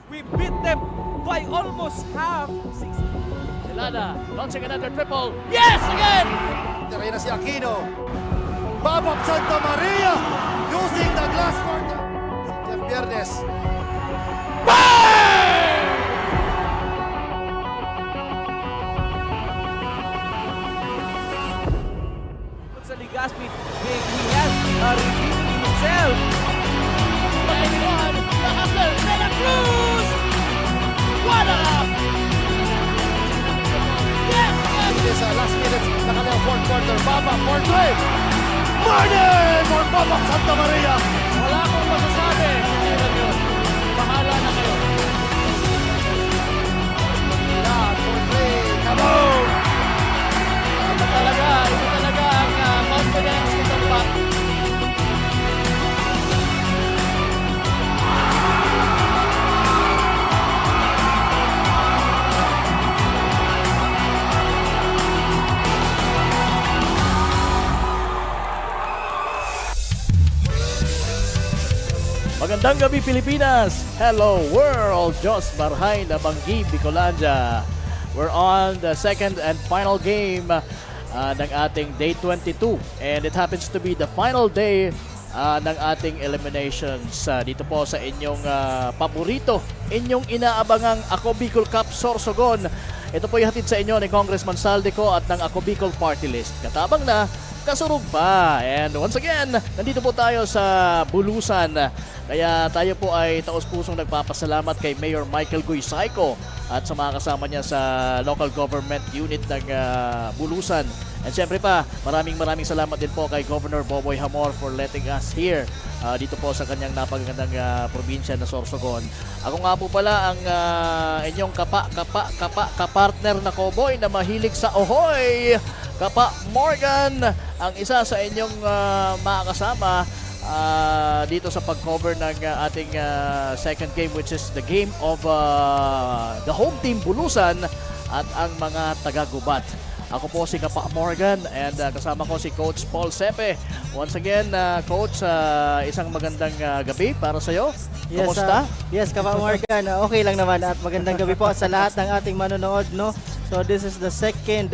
We beat them by almost half. Delana launching another triple. Yes, again! Reyna si Aquino. Babap Santa Maria using the glass court. Si Jeff Viernes. Sa Ligaspi, he has redeemed himself. Anyone? The hustler, Santa Cruz! What up? Yes! It is last minutes na kanilang fourth quarter. Babap for three. Martin for Babap Santa Maria. Wala akong masasabi. Hindi lang yun. Bahala na kayo. Yeah, for three. Come on. Ito talaga ang confidence nitong back. Magandang gabi Pilipinas! Hello world! Diyos Barhay na Banggi, Bicolandia. We're on the second and final game ng ating Day 22. And it happens to be the final day ng ating eliminations dito po sa inyong paborito, inyong inaabangang Ako Bicol Cup Sorsogon. Ito po ihatid sa inyo ni Congressman Saldico at ng Ako Bicol Party List. Katabang na, kasurog pa. And once again, nandito po tayo sa Bulusan. Kaya tayo po ay taos-pusong nagpapasalamat kay Mayor Michael Guisaico at sa mga kasama niya sa local government unit ng Bulusan. And syempre pa, maraming salamat din po kay Governor Boboy Hamor for letting us here dito po sa kanyang napagandang probinsya na Sorsogon. Ako nga po pala ang inyong kapartner na cowboy na mahilig sa ohoy. Kapa Morgan, ang isa sa inyong makakasama dito sa pag-cover ng ating second game, which is the game of the home team Bulusan at ang mga taga-Gubat. Ako po si Kapa Morgan and kasama ko si Coach Paul Sepe. Once again, Coach, isang magandang gabi para sa iyo. Yes, Kumusta? yes, Kapa Morgan, okay lang naman at magandang gabi po sa lahat ng ating manonood, no? So this is the second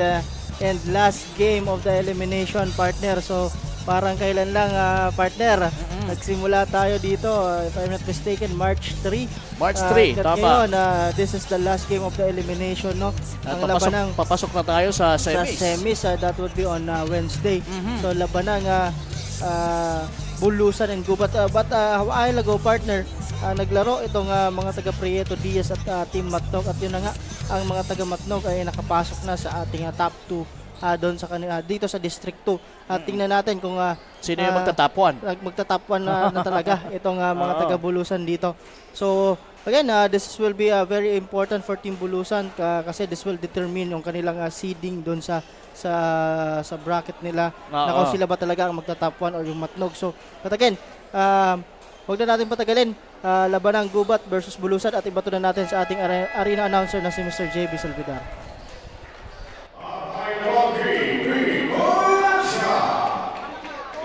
and last game of the elimination, partner. So parang kailan lang, partner, nagsimula tayo dito, if I'm not mistaken, March 3. March 3, tama. Ngayon, this is the last game of the elimination, no? At Ang labanang papasok na tayo sa semis. sa semis, that would be on Wednesday. So labanang Bulusan and Gubat. But a while ago, partner, naglaro itong mga taga Prieto Diaz at Team Matnog, at yun na nga, ang mga taga Matnog ay nakapasok na sa ating top 2 doon sa kanila dito sa District 2. At tingnan natin kung Sino yung magtatapwan? magtatapwan na talaga itong mga taga Bulusan dito. So again, this will be very important for Team Bulusan kasi this will determine yung kanilang seeding doon sa bracket nila. Na kung sila ba talaga ang magtatapwan or yung Matnog. So but again, huwag na natin patagalin. Labanang Gubat versus Bulusan, at ibato na natin sa ating arena announcer na si Mr. JB Salvidar.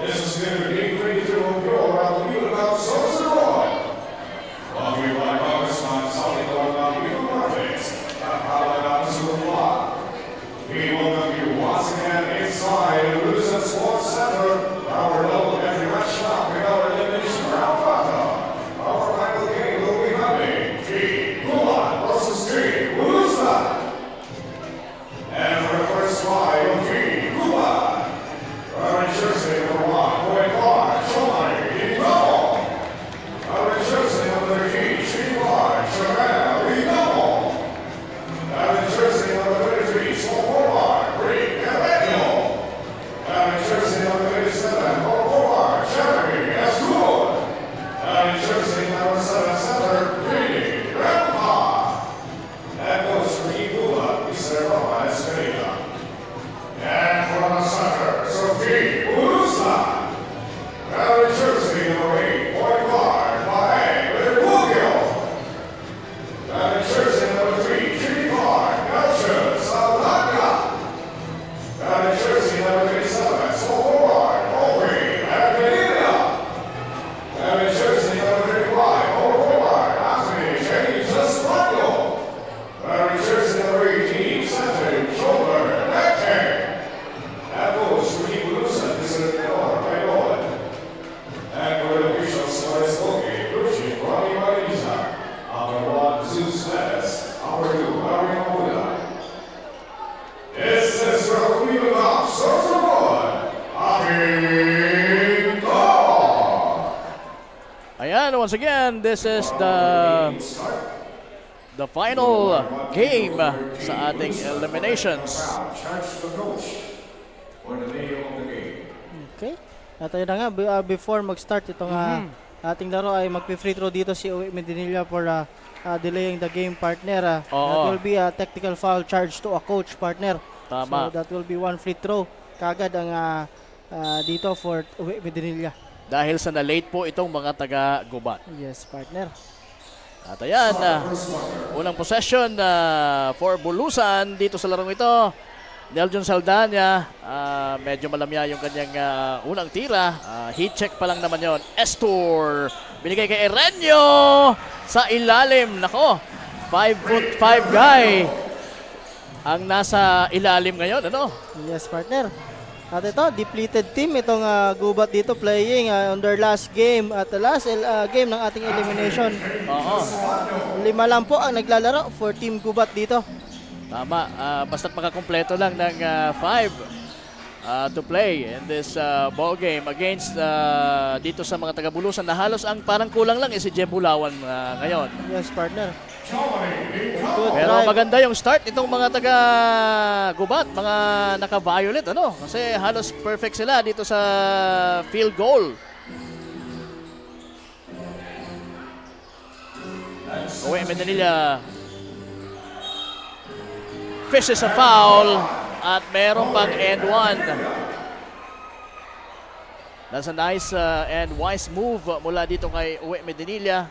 This is the game 22 of your Alabama about Sorcerer. Welcome by Congressman Saldico of Alabama Parties. We welcome you once again inside Bulusan Sports Center, our local country match shop in our elimination round battle. Our final game will be having Team Gubat versus Team Bulusan. once again, this is the final game sa ating eliminations. Charge the coach for the name of the game. Okay. At ayun na nga, before mag-start itong ating laro ay magpi-free throw dito si Uwe Medinilla for delaying the game, partner. That Oo. will be a technical foul charge to a coach, partner. Tama. So that will be one free throw. Kagad ang dito for Uwe Medinilla. Dahil sa na-late po itong mga taga-gubat. Yes, partner. At ayan, unang possession for Bulusan dito sa larong ito. Neljon Saldana, medyo malamya yung kanyang unang tira. Heat check pa lang naman yon. Estor, binigay kay Erenio sa ilalim. Nako, 5'5" guy ang nasa ilalim ngayon, ano? Yes, partner. At ito, depleted team itong gubat dito playing on their last game at the last game ng ating elimination. Oo, 5 lang po ang naglalaro for team gubat dito. tama. Basta't makakumpleto lang ng 5 to play in this ball game against dito sa mga taga-Bulusan na halos ang parang kulang lang si Jem Bulawan ngayon. Yes, partner. Good Pero drive. maganda yung start itong mga taga-Gubat, mga naka-violet, ano? Kasi halos perfect sila dito sa field goal. Uwe Medinilla fishes a foul at meron pang end one. That's a nice and wise move mula dito kay Uwe Medinilla.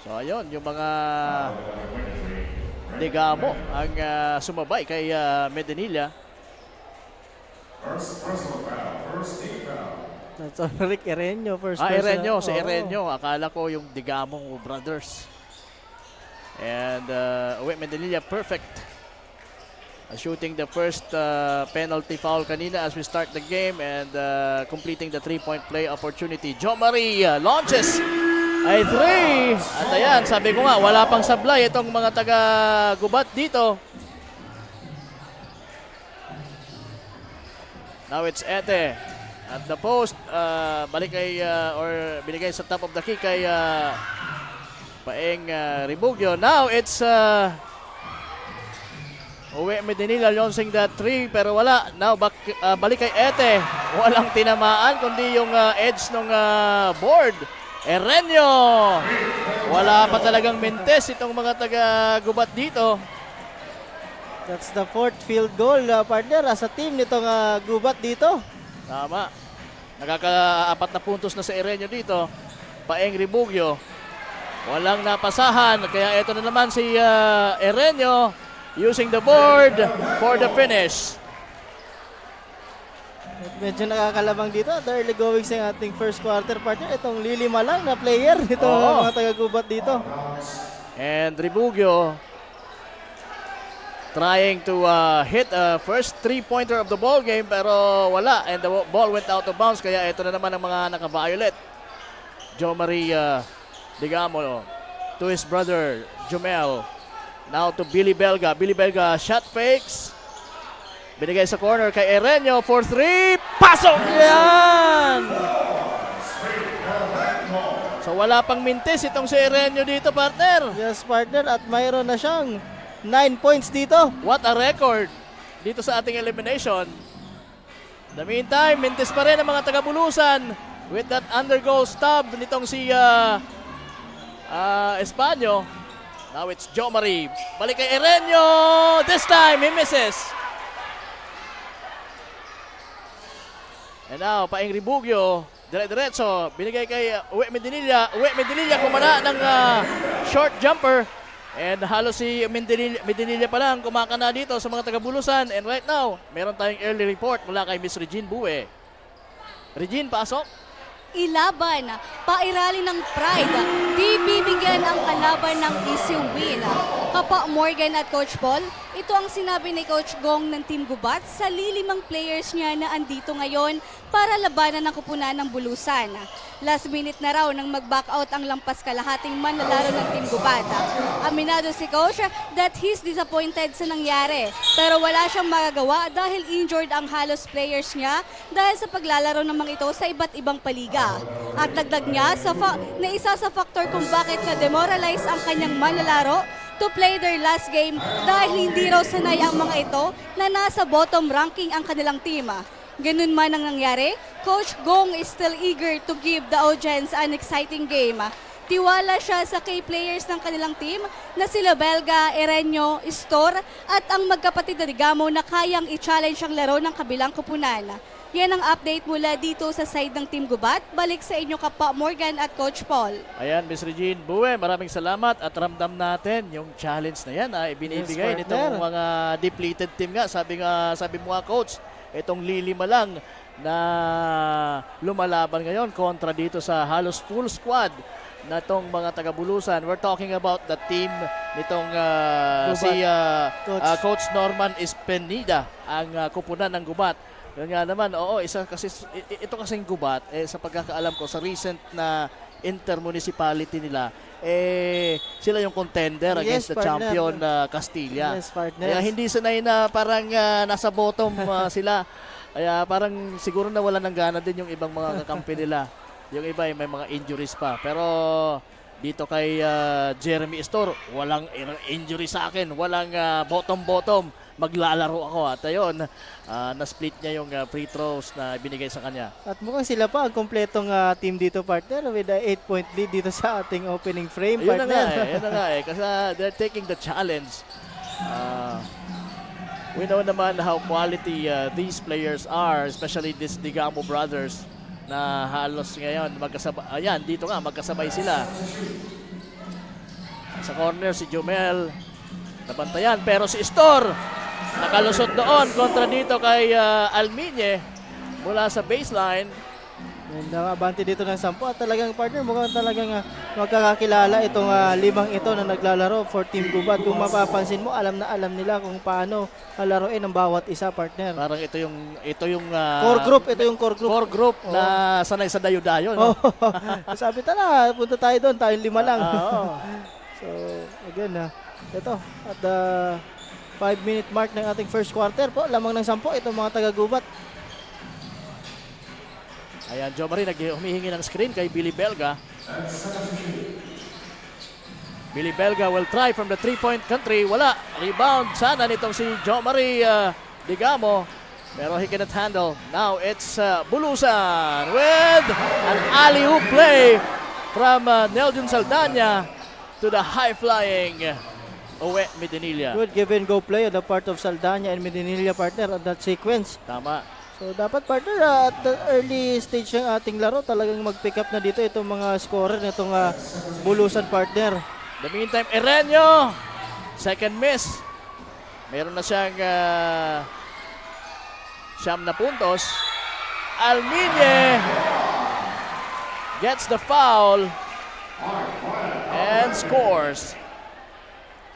So ayun, yung mga Digamo ang sumabay kay Medinilla. First personal foul, first team foul. That's on Rick Erenio first. Erenio, si Oo. Erenio. Akala ko yung Digamong brothers. And Uwe Medinilla perfect. Shooting the first penalty foul kanina as we start the game and completing the 3-point play opportunity. Jo Marie launches ay 3. At ayan, sabi ko nga, wala pang sablay itong mga taga-Gubat dito. Now it's Ete. At the post, balik kay, or binigay sa top of the key kay Paeng Ribugyo. Now it's Uwe Medinilla launching that 3 pero wala. Now balik kay Ete. Walang tinamaan kundi yung edge ng board. Erenio. Wala pa talagang mintes itong mga taga-Gubat dito. That's the 4th field goal, partner, as a team nitong gubat dito. Tama. Nakaka-4 na puntos na sa Erenio dito. Paeng Ribugyo. Walang napasahan. Kaya ito na naman si Erenio using the board for the finish. Medyo nakakalabang dito. Early going sa ating first quarter, partner. Itong lilima lang na player nito Oo. mga taga-gubat dito. And Ribugyo trying to hit a first 3-pointer of the ball game pero wala and the ball went out of bounds kaya ito na naman ang mga naka-violet. Jo Marie Digamo to his brother Jomel. Now to Billy Belga. Billy Belga shot fakes. Binigay sa corner kay Erenio for 3. Pasok! Yan! So wala pang mintis itong si Erenio dito, partner. Yes, partner. At mayroon na siyang 9 points dito. What a record dito sa ating elimination. In the meantime, mintis pa rin ang mga taga-Bulusan with that undergoal stub nitong si Espanyo. Now it's Jo Marie. Balik kay Erenio. This time, he misses. And now, Paeng Ribugyo. Dire-diretso. Binigay kay Uwe Medinilla. Uwe Medinilla kumana ng short jumper. And halos si Medinilla pa lang kumakana dito sa mga taga-Bulusan. And right now, meron tayong early report mula kay Miss Regine Bue. Regine, pasok. Ilaban, pairali ng pride, di bibigyan ang kalaban ng easy win. Kapa Morgan at Coach Paul, ito ang sinabi ni Coach Gong ng Team Gubat sa lilimang players niya na andito ngayon para labanan ng kupunan ng Bulusan. Last minute na raw nang mag-back out ang lampas kalahating manlalaro ng Team Gubat. Aminado si Coach that he's disappointed sa nangyari pero wala siyang magagawa dahil injured ang halos players niya dahil sa paglalaro ng mga ito sa iba't ibang paliga. At dagdag niya na isa sa faktor kung bakit na-demoralize ang kanyang manlalaro to play their last game dahil hindi raw sanay ang mga ito na nasa bottom ranking ang kanilang team. Ganun man ang nangyari, Coach Gong is still eager to give the audience an exciting game. Tiwala siya sa key players ng kanilang team na sila Belga, Erenyo, Istor at ang magkapatid na Digamo na kayang i-challenge ang laro ng kabilang kupunan. Yan ang update mula dito sa side ng Team Gubat. Balik sa inyo Kapa Morgan at Coach Paul. Ayan, Miss Regine Bue, maraming salamat at ramdam natin yung challenge na yan ay binibigay Yes, nitong partner. mga depleted team nga. Sabi mo nga coach, itong lilima lang na lumalaban ngayon kontra dito sa halos full squad na itong mga taga-Bulusan. We're talking about the team nitong si Coach Norman Espenida, ang kupunan ng Gubat. Yun nga naman, oo, isa kasi ito kasing Gubat sa pagkakaalam ko sa recent na intermunicipality nila, sila yung contender Yes, against the partner. champion Castilla. Yes, partner. Kaya hindi sanay na parang nasa bottom sila. Kaya parang siguro na wala ng gana din yung ibang mga kakampi nila. Yung iba ay may mga injuries pa. Pero dito kay Jeremy Istor, walang injury sa akin, walang bottom. Maglalaro ako at ayun, na-split niya yung free throws na binigay sa kanya. At mukhang sila pa ang kompletong team dito, partner, with a 8-point lead dito sa ating opening frame, Yun na partner. nga yun na nga kasi they're taking the challenge. We know naman how quality these players are, especially this Digamo brothers na halos ngayon magkasabay. Ayan, dito nga magkasabay sila. Sa corner si Jomel nabantayan pero si Istor nakalusot doon kontra dito kay Almiñe mula sa baseline. And abante dito ng 10 at talagang partner, mukhang talagang magkakakilala itong limang ito na naglalaro for Team Gubat. Kung mapapansin mo, alam na alam nila kung paano laruin ang bawat isa, partner. Parang ito yung Core group, ito yung core group. core group na sanay sa dayo-dayo, no? Oh, sabi tala, punta tayo doon, tayong lima lang. Oo. So, again, ito, at the 5-minute mark ng ating first quarter po, lamang ng 10, itong mga taga-Gubat. Ayan, Jo Marie humihingi ng screen kay Billy Belga. Billy Belga will try from the 3-point country. Wala. Rebound sana nitong si Jo Marie Digamo. Pero he cannot handle. Now it's Bulusan with an alley-oop play from Neldon Saldana to the high-flying Owe Medinilla. Good give and go play on the part of Saldana and Medinilla, partner, on that sequence. Tama. So dapat, partner, at the early stage ng ating laro, talagang mag-pick up na dito itong mga scorer nitong Bulusan, partner. The meantime, Erenyo, second miss. Meron na siyang 9 na puntos. Almiñe gets the foul and scores.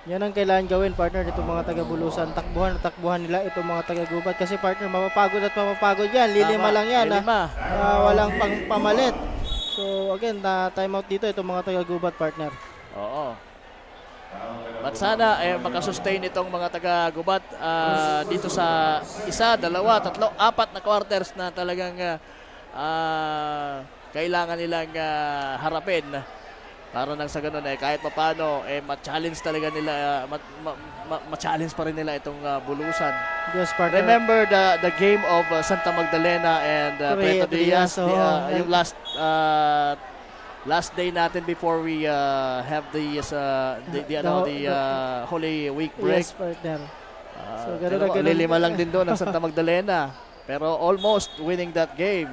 Yan ang kailangan gawin, partner, itong mga taga-Bulusan. Takbuhan at takbuhan nila itong mga taga-Gubat. Kasi, partner, mapapagod at mapapagod yan. Lilima Tama, lang yan. lilima. Walang pamalit. So, again, time out dito itong mga taga-Gubat, partner. Oo. But sana makasustain itong mga taga-Gubat dito sa 1, 2, 3, 4 na quarters na talagang kailangan nilang harapin. Para nang sa ganun kahit papaano ma-challenge talaga nila, ma-challenge pa rin nila itong Bulusan. Yes, partner. Remember the game of Santa Magdalena and Preto Diaz, yung last day natin before we have the Holy Week break. Yes, partner. So, Pero lilima lang din doon ang Santa Magdalena. Pero almost winning that game.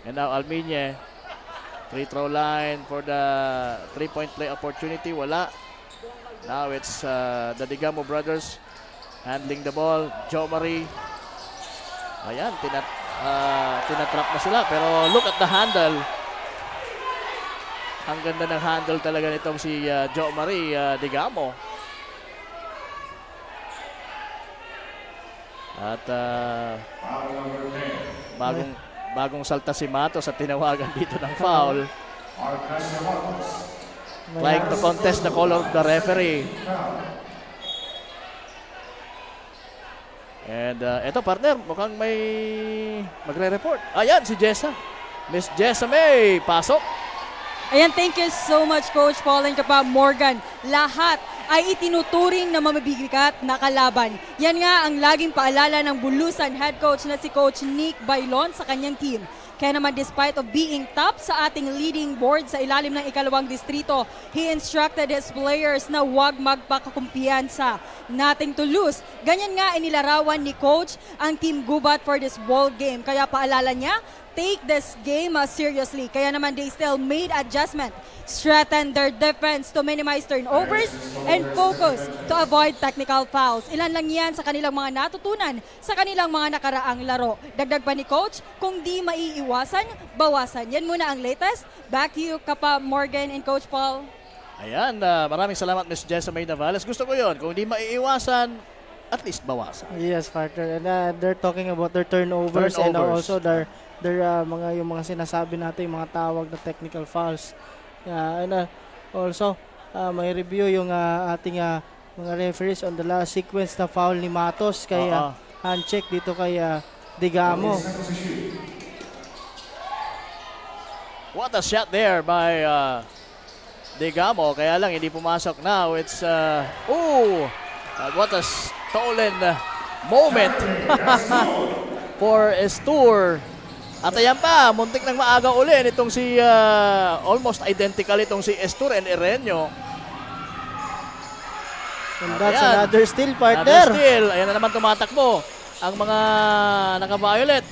And now Almiñe, free throw line for the 3-point play opportunity. Wala. Now it's the Digamo brothers handling the ball. Jo Marie. Ayan, tinatrap na sila. Pero look at the handle. Ang ganda ng handle talaga nitong si Jo Marie Digamo. At bagong salta si Matos at tinawagan dito ng foul. Trying to contest the call of the referee. And eto partner, mukhang may magre-report. Ayan, si Jessa. Miss Jessa May, pasok. Ayan, thank you so much Coach Paul and Kapa Morgan. Lahat ay itinuturing na mamabigat na kalaban. Yan nga ang laging paalala ng Bulusan head coach na si Coach Nick Bailon sa kanyang team. Kaya naman despite of being top sa ating leading board sa ilalim ng ikalawang distrito, he instructed his players na huwag magpakakumpiyansa. Nothing to lose. Ganyan nga inilarawan ni Coach ang Team Gubat for this ball game. Kaya paalala niya, take this game seriously. Kaya naman they still made adjustment, strengthened their defense to minimize turnovers and focus to avoid technical fouls. Ilan lang yan sa kanilang mga natutunan sa kanilang mga nakaraang laro. Dagdag pa ni Coach, kung di maiiwasan, bawasan. Yan muna ang latest. Back to you, Kapa Morgan and Coach Paul. Ayan, maraming salamat Miss Jessa May Navales. Gusto ko yon, kung di maiiwasan, at least bawasan. Yes, partner. And they're talking about their turnovers, and also their yung mga sinasabi natin, yung mga tawag na technical fouls. And also may review yung ating mga referees on the last sequence na foul ni Matos kay hand check dito kay Digamo. What a shot there by Digamo, kaya lang hindi pumasok now. It's what a stolen moment for Estur. At ayan pa, muntik nang maaga uli nitong si almost identical itong si Estur and Erenio. And that's another steal, partner. Another steal. Ayan na naman tumatakbo ang mga naka-violet.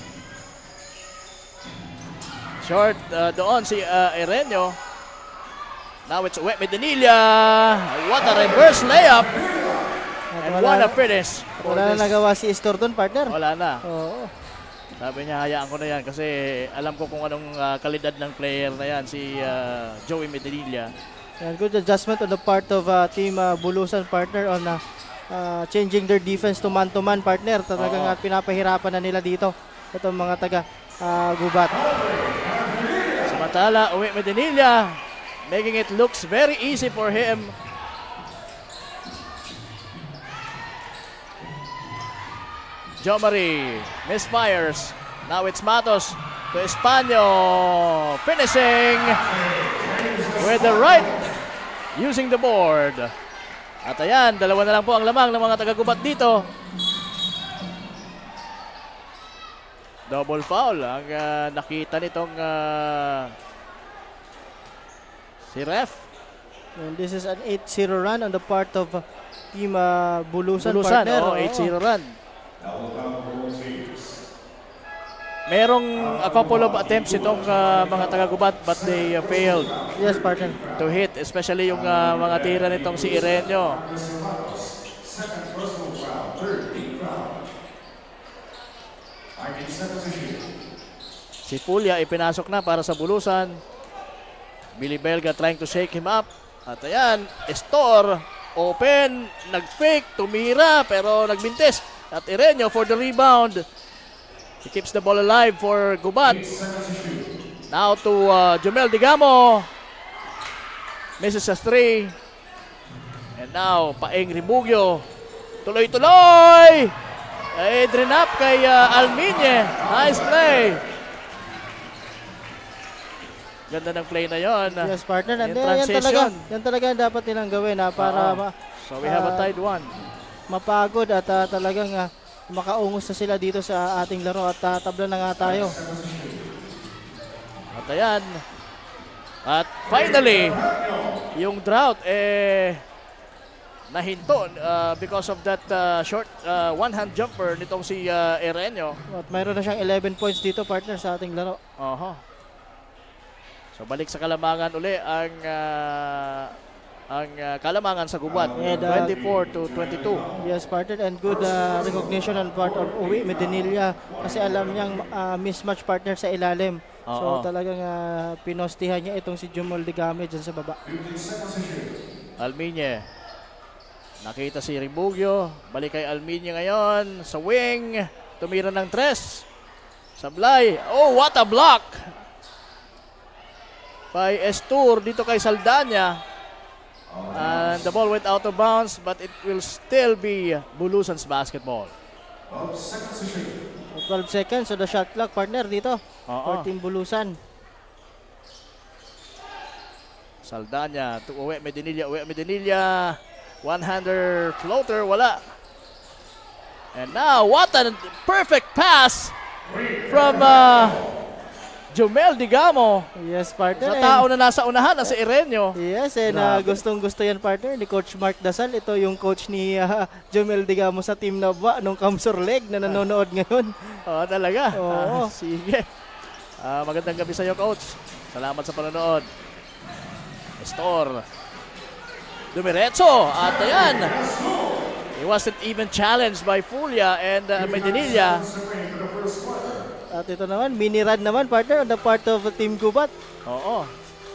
Short doon si Erenio. Now it's Uwe Medinilla. What a reverse layup. And what a finish. Wala na nagawa si Estor doon, partner. Wala na. Oo. Sabi niya, hayaan ko na yan kasi alam ko kung anong kalidad ng player na yan, si Joey Medinilla. And good adjustment on the part of Team Bulusan, partner, on changing their defense to man-to-man, partner. Talagang pinapahirapan na nila dito itong mga taga Gubat. Samantala, Uwe Medinilla, making it looks very easy for him. Jo Marie misfires. Now it's Matos to Espanyo. Finishing with the right, using the board. At ayan, dalawa na lang po ang lamang ng mga taga-Gubat dito. Double foul ang nakita nitong si ref. And this is an 8-0 run on the part of Team Bulusan, Bulusan, partner. 8-0 run. Merong a couple of attempts itong mga taga-Gubat but they failed. Yes, partner. To hit, especially yung mga tira nitong si Erenio. Si Pulya ipinasok na para sa Bulusan. Billy Belga trying to shake him up. At ayan, Estor, open, nag-fake, tumira, pero nagbintis. At Erenio for the rebound. He keeps the ball alive for Gubat. Now to Jomel Digamo. Misses a 3. And now, Paeng Rimugyo. Tuloy-tuloy! Drain up kay Alminye. Nice play. Ganda ng play na yon. Yes, partner. And In yan talaga dapat nilang gawin para so we have a tied one. Mapagod at talagang makaungos na sila dito sa ating laro at tabla na nga tayo. At ayan. At finally, yung drought nahinto because of that short one-hand jumper nitong si Erenio. At mayroon na siyang 11 points dito, partner, sa ating laro. So balik sa Kalamangan uli ang Kalamangan sa Gubat. 24-22. Yes, partner, and good recognition on part of Uwe Medinilla kasi alam niyang mismatch, partner, sa ilalim. Oo. So talagang pinostihan niya itong si Jumel Digame dyan sa baba. Almiñe. Nakita si Ribugio. Balik kay Almiñe ngayon. Sa wing. Tumira ng 3. Sablay. Oh, what a block! By Estur dito kay Saldana. And the ball went out of bounds, but it will still be Bulusan's basketball. 12 seconds, so the shot clock partner dito. Oo. 14 Bulusan. Saldana to Uwe Medinilla. One-hander floater, wala. And now, what a perfect pass from Jumel Digamo. Yes, partner. Sa tao na nasa unahan, na si Irenyo. Yes, and Grabe. gustong-gusto yan partner ni Coach Mark Dasal. Ito yung coach ni Jumel Digamo sa team Nabwa nung Kamsur Leg na nanonood ngayon. Oo, talaga. Oo. Sige. Magandang gabi sa iyo, Coach. Salamat sa panonood. Estor. Dumiretso. At ayan. He wasn't even challenged by Fulia and Medinilla. At ito naman, mini run naman partner on the part of Team Gubat. Oo.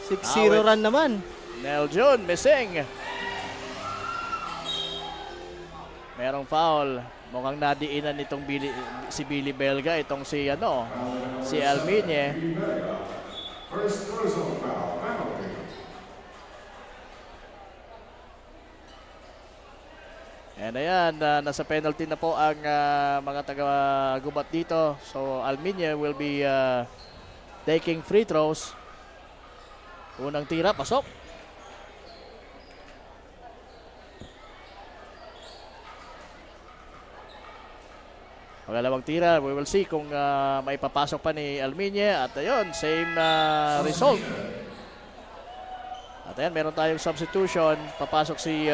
6-0 run naman. Neljun missing. Merong foul. Mukhang nadiinan nitong si Billy Belga. Itong si Almiñe. First personal foul, penalty. And ayan, nasa penalty na po ang mga taga-gubat dito. So Almiñe will be taking free throws. Unang tira, pasok. Pangalawang tira, we will see kung may papasok pa ni Almiñe. At ayun, same result. At ayan, meron tayong substitution. Papasok si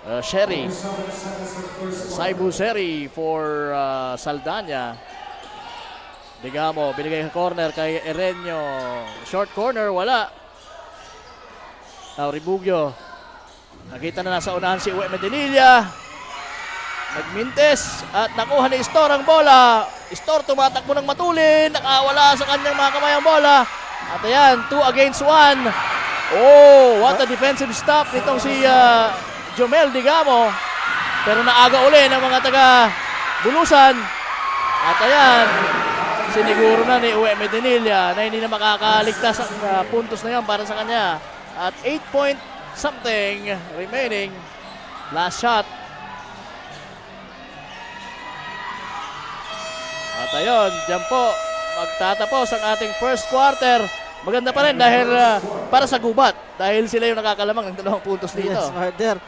Sherry. Saibu Sherry for Saldana. Digamo, binigay ng corner kay Erenyo. Short corner, wala. Ribugio. Nakita na nasa unahan si Uwe Medinilla. Nagmintes at nakuha ni Estor ang bola. Estor tumatakbo ng matulin. Nakawala sa kanyang mga kamay ang bola. At ayan, 2 against 1. Oh, what a defensive stop nitong si Jumel Digamo. Pero naaga uli ng mga taga Bulusan. At ayan, siniguro na ni Uwe Medinilla na hindi na makakaligtas ang puntos na yan para sa kanya. At 8 point something remaining. Last shot. At ayun, dyan po magtatapos ang ating first quarter. Maganda pa rin dahil para sa Gubat. Dahil sila yung nakakalamang ng 2 puntos dito. Yes, partner.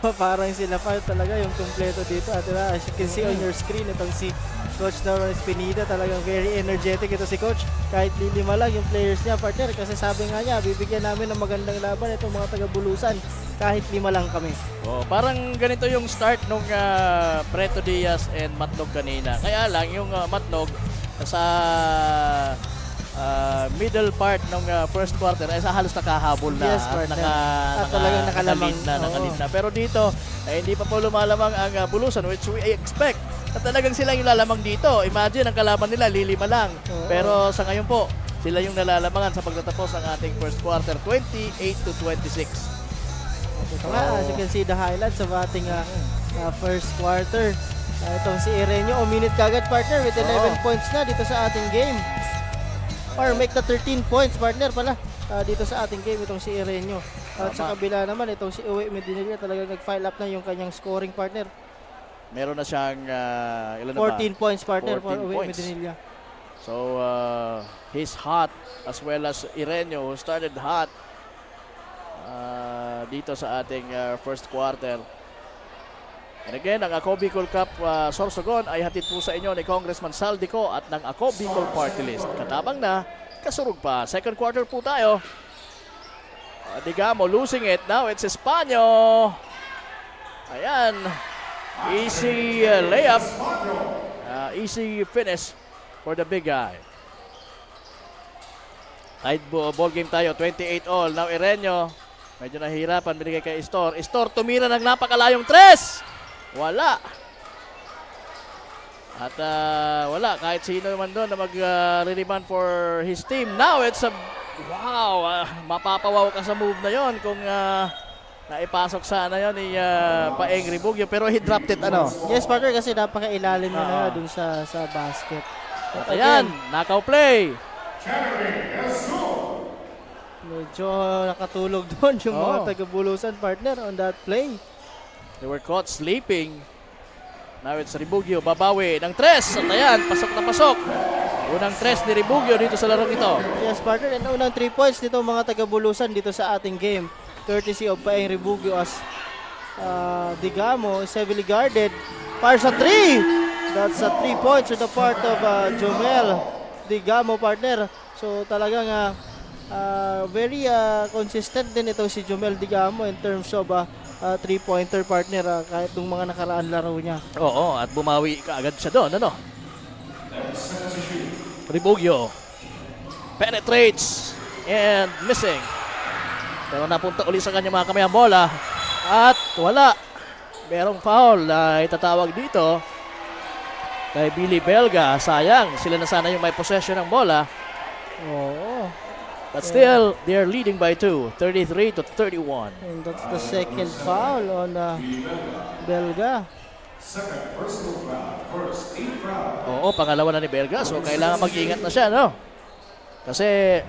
Parang sila pa talaga yung kumpleto dito. At as you can see on your screen, itong si Coach Norman Espinida, talagang very energetic ito si Coach. Kahit lilima lang yung players niya, partner. Kasi sabi nga niya, bibigyan namin ng magandang laban itong mga taga-Bulusan. Kahit 5 lang kami. Oh, parang ganito yung start nung Preto Diaz and Matnog kanina. Kaya lang yung Matnog sa middle part ng first quarter ay halos nakahabol na. Yes, partner. At talagang nakalamang. Nakalit na. Pero dito, ay hindi pa po lumalamang ang Bulusan, which we expect na talagang sila yung lalamang dito. Imagine, ang kalaban nila, lilima lang. Pero sa ngayon po, sila yung nalalamangan sa pagtatapos ng ating first quarter, 28-26. Ito nga, as you can see the highlights of ating first quarter. Itong si Irenyo, minute kagad partner with 11 points na dito sa ating game. Or make the 13 points partner pala dito sa ating game itong si Irenyo. At sa kabila naman itong si Uwe Medinilla talagang nag-file up na yung kanyang scoring partner. Meron na siyang ilan na 14 ba? points partner 14 for Uwe points. Medinilla. So, he's hot as well as Irenyo who started hot dito sa ating first quarter. And again, ang Ako Bicol Cup Sorsogon ay hatid po sa inyo ni Congressman Saldico at ng Ako Bicol Party List. Katabang na, kasurug pa. Second quarter po tayo. Digamo losing it. Now it's Espanyo. Ayan. Easy layup. Easy finish for the big guy. Tied ball game tayo. 28 all. Now Irenyo. Medyo nahihirapan. Binigay kay Estor. Estor tumira ng napakalayong 3. Wala. At wala, kahit sino naman doon na mag-rebound for his team. Now it's a, wow, mapapawaw ka sa move na yon kung naipasok sana yon ni Paeng Rebugio. Pero he dropped it, ano? Yes, partner, kasi napaka-ilalim niya na dun sa basket. At ayan, knockout play. Medyo nakatulog doon yung mga taga-Bulusan, partner, on that play. They were caught sleeping. Now it's Rebugio, babawi ng tres. At ayan, pasok na pasok. Unang tres ni Rebugio dito sa larong ito. Yes, partner, and unang 3 points dito mga taga-Bulusan dito sa ating game. Courtesy of Paeng Rebugio as Digamo is heavily guarded. Fires a 3! That's a 3 points to the part of Jomel Digamo, partner. So talagang very consistent din ito si Jomel Digamo in terms of 3-pointer, partner, kahit nung mga nakaraan laro niya. Oo, at bumawi ka agad siya doon, ano? Rebugio penetrates and missing. Pero napunta uli sa kanya mga kamay ang bola. At wala. Merong foul na itatawag dito kay Billy Belga. Sayang, sila na sana yung may possession ng bola. Oo. But still, they're leading by 2, 33-31. And that's the second foul on Belga. Oo, pangalawa na ni Belga. So, kailangan mag-ingat na siya, no? Kasi,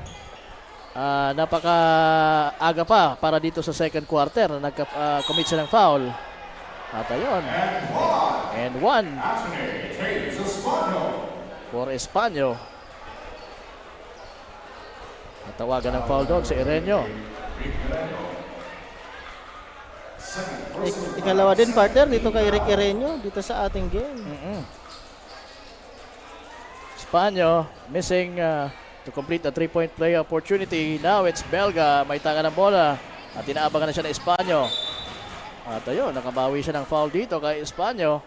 napaka-aga pa para dito sa second quarter na nagka-commit siya ng foul. At ayun. And one for Espanyo. Natawagan ng foul doon si Irenyo. Ikalawa din, partner, dito kay Rick Irenyo, dito sa ating game. Espanyo missing to complete a 3-point play opportunity. Now it's Belga. May tanga ng bola. At inaabangan na siya ng Espanyo. At ayun, nakabawi siya ng foul dito kay Espanyo.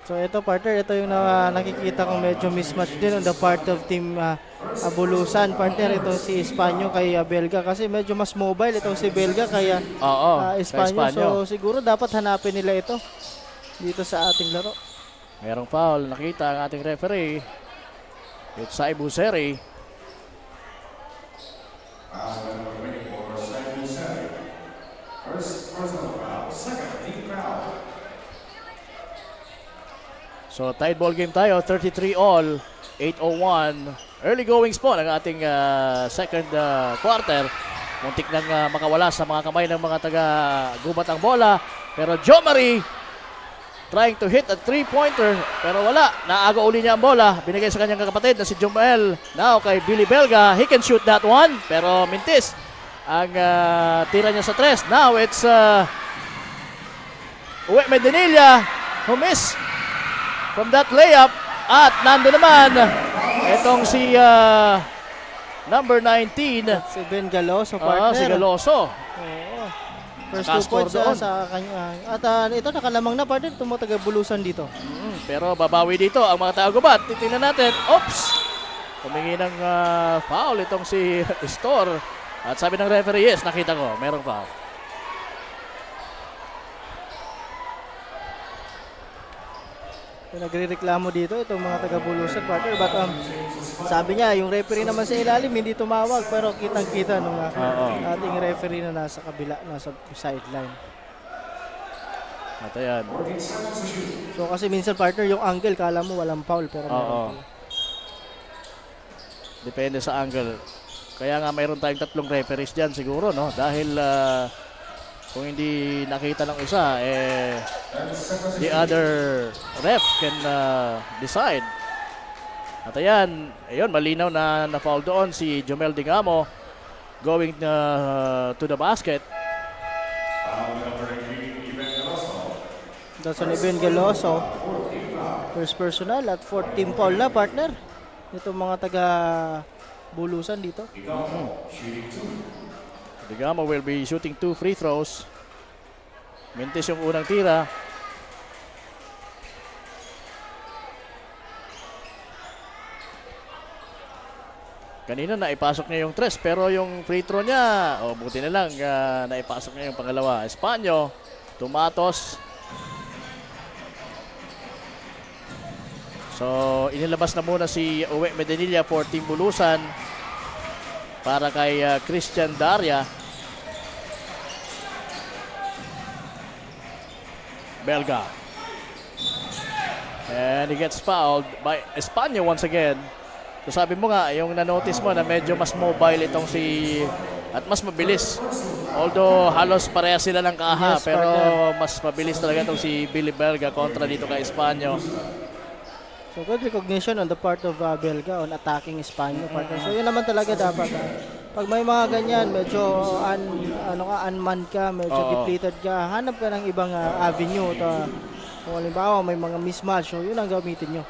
So ito, partner, ito yung nakikita kong medyo mismatch din on the part of team Bulusan, partner. Itong si Espanyo kay Belga kasi medyo mas mobile itong si Belga kaya Espanyo. So siguro dapat hanapin nila ito dito sa ating laro. Merong foul. Nakita ang ating referee. It's Sai Buseri. So tied ball game tayo, 33 all, 8:01. Early goings po ng ating second quarter. Muntik nang makawala sa mga kamay ng mga taga-gubat ang bola. Pero Jo Marie trying to hit a 3-pointer pero wala. Naaga uli niya ang bola. Binigay sa kanyang kapatid na si Jomel. Now kay Billy Belga. He can shoot that one pero mintis ang tira niya sa tres. Now it's Uwe Medinilla who missed from that layup. At nando naman itong si number 19. Si Ben Galoso, partner. Si Galoso. Oo. First 2 Nakascore points doon. sa kanya. At ito nakalamang na, partner, itong mga taga-Bulusan dito. Pero babawi dito ang mga taga-gubat. Titingnan natin. Oops! Humingi ng foul itong si Store. At sabi ng referee, yes, nakita ko, merong foul. Nagre-reklamo dito itong mga taga-Bulusan, partner. But sabi niya, yung referee naman sa ilalim, hindi tumawag. Pero kitang-kita nung ating referee na nasa kabila, nasa sideline. At ayan. So kasi minsan, partner, yung angle, kala mo walang foul. Pero meron. Depende sa angle. Kaya nga mayroon tayong 3 referees dyan siguro, no? Dahil kung hindi nakita ng isa, the other ref can decide. At ayan, malinaw na na-foul doon si Jomel Digamo going to the basket. That's on Ben Galoso. First personal at 14 foul na, partner. Itong mga taga-Bulusan dito. Digamo will be shooting 2 free throws. Mintis yung unang tira. Kanina naipasok niya yung 3 pero yung free throw niya, buti na lang naipasok niya yung pangalawa. Espanyo, tumatos. So, inilabas na muna si Uwe Medinilla for Team Bulusan para kay Christian Daria. Belga. And he gets fouled by Espanya once again. So sabi mo nga, yung na-notice mo na medyo mas mobile itong si at mas mabilis. Although halos pareha sila ng kaha, Yes, pero partner. mas mabilis talaga itong si Billy Belga kontra dito kay Espanya. So good recognition on the part of Belga on attacking Espanya, partner. So yun naman talaga dapat. Pag may mga ganyan, medyo unmanned ka, medyo Oo. depleted ka, hanap ka ng ibang avenue. Kung halimbawa may mga mismatch, so yun ang gamitin nyo.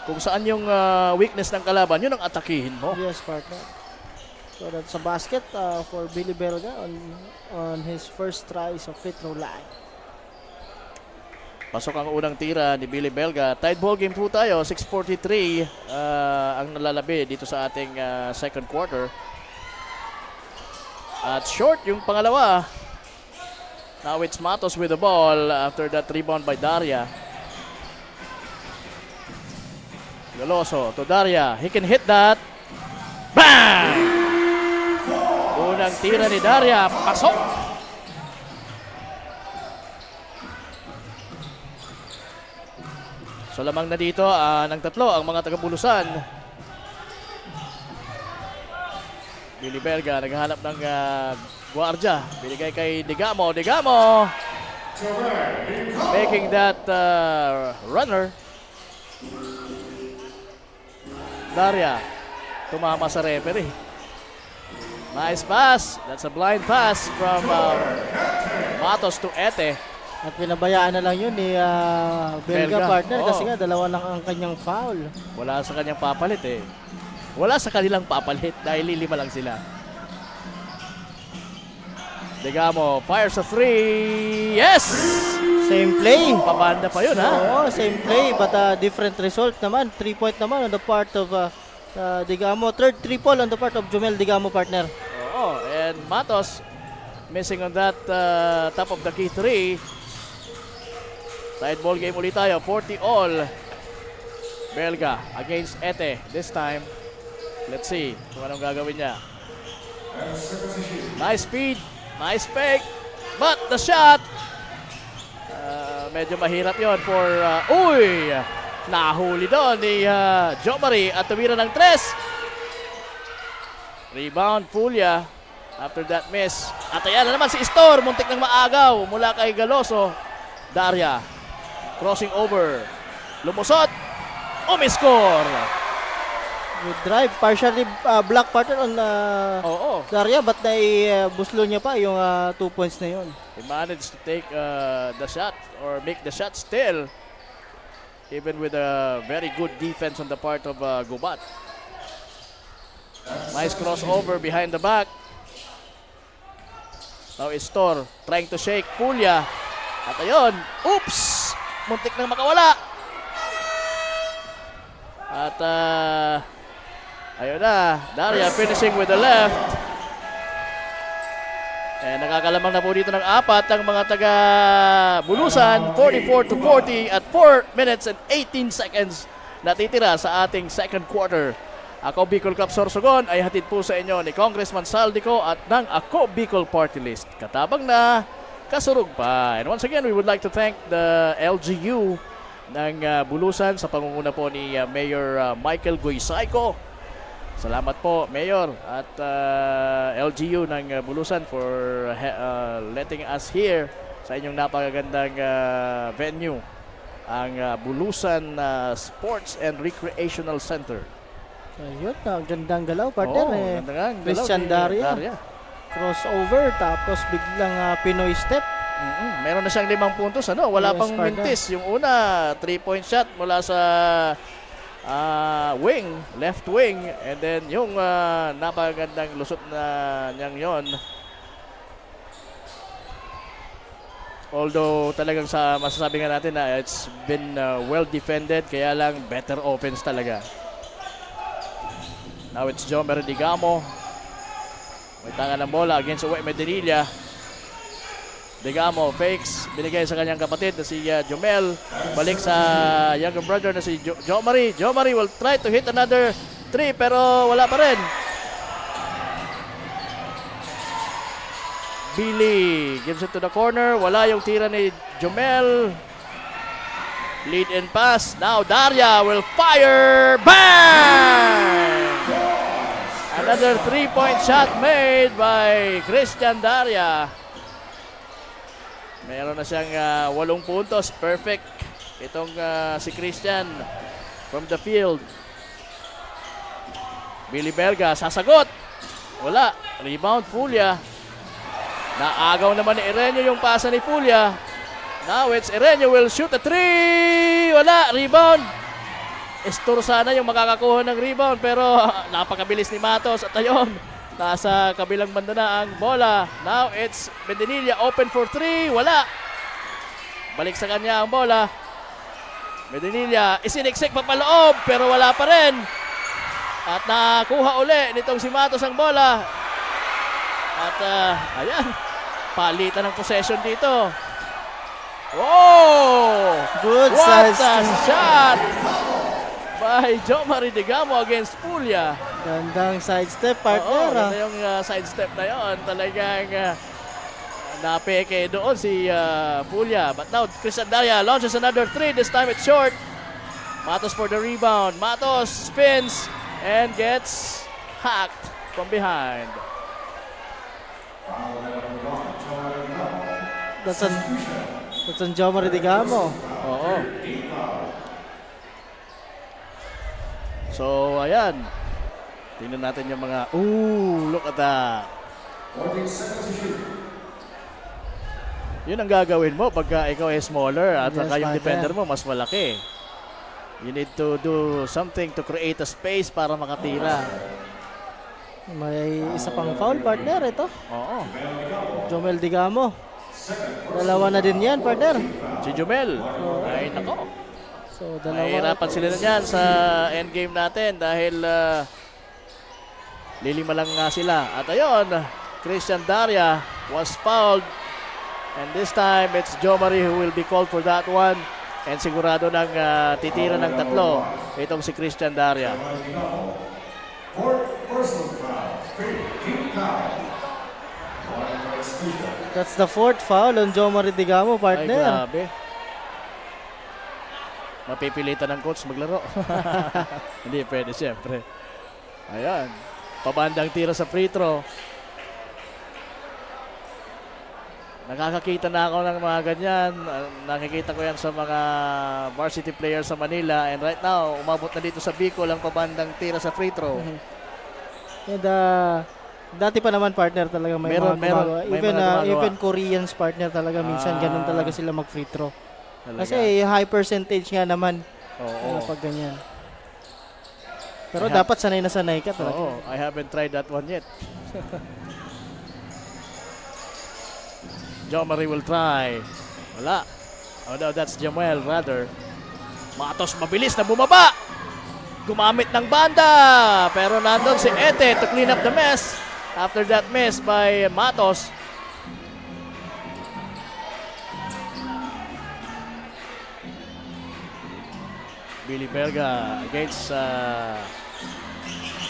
Kung saan yung weakness ng kalaban, yun ang atakihin mo. Yes, partner. So that's a basket for Billy Belga on his first try sa free throw line. Pasok ang unang tira ni Billy Belga. Tied ball game po tayo. 6:43 ang nalalabi dito sa ating second quarter. At short yung pangalawa. Now it's Matos with the ball after that rebound by Daria. Galoso to Daria. He can hit that. Bang! Unang tira ni Daria. Pasok! So lamang na dito ng tatlo ang mga taga-Bulusan. Billy Belga naghahanap ng gwardiya. Binigay kay Digamo. Digamo! Making that runner. Daria. Tumama sa referee. Nice pass. That's a blind pass from Matos to Ete. At pinabayaan na lang yun ni Belga, Belga, partner, oo. kasi nga dalawa lang ang kanyang foul. Wala sa kanyang papalit eh. Wala sa kanilang papalit dahil lilima lang sila. Digamo fires a three. Yes! Same play. Pabanda pa yun ha. Oo, same play but different result naman. 3-point naman on the part of Digamo. Third triple on the part of Jomel Digamo, partner. Oo. And Matos missing on that top of the key three. Side ball game ulit tayo. 40 all. Belga against Ete. This time, let's see kung anong gagawin niya. Nice speed. Nice fake. But the shot. Medyo mahirap yon for... uy! Nahuli doon ni Jomari at tumira ng 3. Rebound, Pulya. After that miss. At ayan na naman si Istor. Muntik ng maagaw mula kay Galoso. Daria. Crossing over. Lumusot. Umiscore. Good drive. Partially block partner on Oo. Daria but buslo niya pa yung 2 points na yun. He managed to take the shot or make the shot still. Even with a very good defense on the part of Gubat. Nice crossover behind the back. Now Istor trying to shake Pulya. At ayun, oops! Muntik nang makawala. At ayun na, Daria finishing with the left. Nakakalamang na po dito ng 4 ang mga taga Bulusan. 44-40 at 4 minutes and 18 seconds natitira sa ating second quarter. Ako Bicol Club Sorsogon ay hatid po sa inyo ni Congressman Saldico at ng Ako Bicol Party List. Katabang na, kasurug pa. And once again, we would like to thank the LGU ng Bulusan sa pangunguna po ni Mayor Michael Goysayco. Salamat po, Mayor, at LGU ng Bulusan for letting us here sa inyong napakagandang venue, ang Bulusan Sports and Recreational Center. Ayun, gandang galaw partner. Ganda nga ang galaw Christian ni Daria. Crossover tapos biglang Pinoy step. Meron na siyang 5 puntos. Wala Yes, pang partner. mintis. Yung una, 3-point shot mula sa wing, left wing. And then yung napakagandang lusot na niyang yon. Although talagang masasabi nga natin na it's been well defended, kaya lang better offense talaga. Now it's Jomer Digamo. May tanga ng bola against Uwe Medinilla. Digamo fakes, binigay sa kanyang kapatid na si Jomel. Balik sa younger brother na si Jo Marie. Jo Marie will try to hit another 3 pero wala pa rin. Billy gives it to the corner. Wala yung tira ni Jomel. Lead and pass. Now Daria will fire. Bang! Another 3-point shot made by Christian Daria. Meron na siyang 8 puntos. Perfect. Itong si Christian from the field. Billy Belga sasagot. Wala. Rebound Fulia. Naagaw naman ni Erenio yung pasa ni Fulia. Now it's Erenio will shoot a 3. Wala. Rebound. Estor sana yung makakakuha ng rebound pero napakabilis ni Matos. At ayun, nasa kabilang banda na ang bola. Now it's Medinilla open for 3. Wala. Balik sa kanya ang bola. Medinilla isiniksik papaloob pero wala pa rin. At nakuha uli nitong si Matos ang bola. At ayan, palitan ng possession dito. Whoa! Good What size. a shot by Jo Marie Digamo against Fulia. Gandang sidestep, Oo, partner. ganda yung sidestep na yon. Talagang napeke doon si Fulia. But now, Christian Daria launches another 3. This time it's short. Matos for the rebound. Matos spins and gets hacked from behind. That's on Jo Marie Digamo. Oo. So, ayan. Tingnan natin yung mga... Ooh, look at that. Yun ang gagawin mo pagka ikaw ay smaller at Yes, saka yung partner. defender mo mas malaki. You need to do something to create a space para makatira. May isa pang foul, partner. Ito. Oo. Jomel Digamo. Dalawa na din yan, partner. Si Jomel. Ay, nako. So, dalawa. Mahirapan sila na dyan sa endgame natin dahil lilima lang nga sila. At ayun, Christian Daria was fouled. And this time, it's Jo Marie who will be called for that one. And sigurado nang titira ng 3 itong si Christian Daria. That's the 4th foul on Jo Marie Digamo, Ay, partner. grabe. Mapipilitan ng coach maglaro. Hindi pwede, siyempre. Ayan. Pabandang tira sa free throw. Nakakakita na ako ng mga ganyan. Nakikita ko yan sa mga varsity players sa Manila. And right now, umabot na dito sa Bicol ang pabandang tira sa free throw. And dati pa naman, partner, talaga may Meron, mga gumagawa. may mga gumagawa. Even Koreans, partner, talaga minsan ganun talaga sila mag-free throw. Talaga. Kasi high percentage nga naman Oo. pag ganyan. Pero dapat sanay na sanay ka talaga. Oo, I haven't tried that one yet. Jo Marie will try. Wala. Oh no, that's Jamuel rather. Matos mabilis na bumaba. Gumamit ng banda. Pero nandun si Ete to clean up the mess. After that miss by Matos. Billy Belga against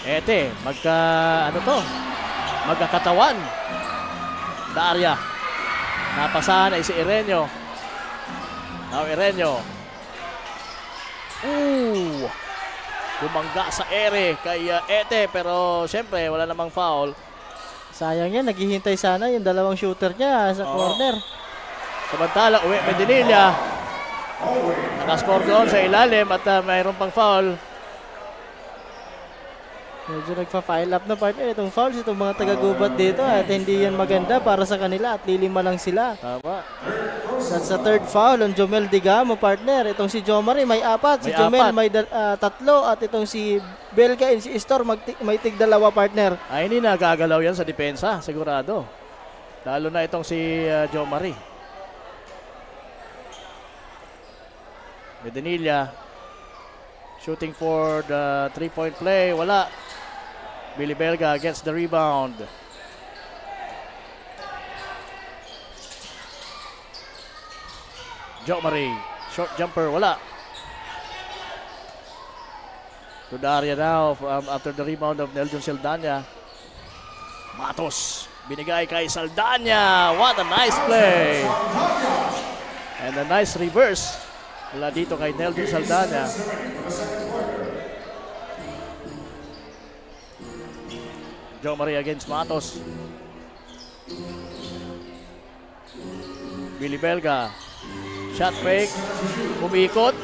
Ete. Magkakatawan. Daria. Napasahan ay si Erenio. Now Erenio. Gumangga sa ere kay Ete pero siyempre wala namang foul. Sayang yan, naghihintay sana yung dalawang shooter niya sa corner. Samantala, uwi Medinilla. Nakascore doon sa ilalim at mayroon pang foul. Medyo nagpa-file up na, partner. Itong fouls, itong mga taga-gubat dito at hindi yan maganda para sa kanila at lilima lang sila. Tama. That's the 3rd foul on Jomel Digamo, partner. Itong si Jo Marie may 4, si May Jomel 4. may 3 at itong si Belga and si Istor may tig-2, partner. Ay, hindi nagagalaw yan sa depensa, sigurado. Lalo na itong si Jo Marie. Medinilla shooting for the 3-point play. Wala. Billy Belga gets the rebound. Jo Marie. Short jumper, wala. To Daria now after the rebound of Nelson Saldana. Matos. Binigay kay Saldana. What a nice play. And a nice reverse. Wala dito kay Nelson Saldana. Jo Marie against Matos. Billy Belga. Shot fake. Umikot.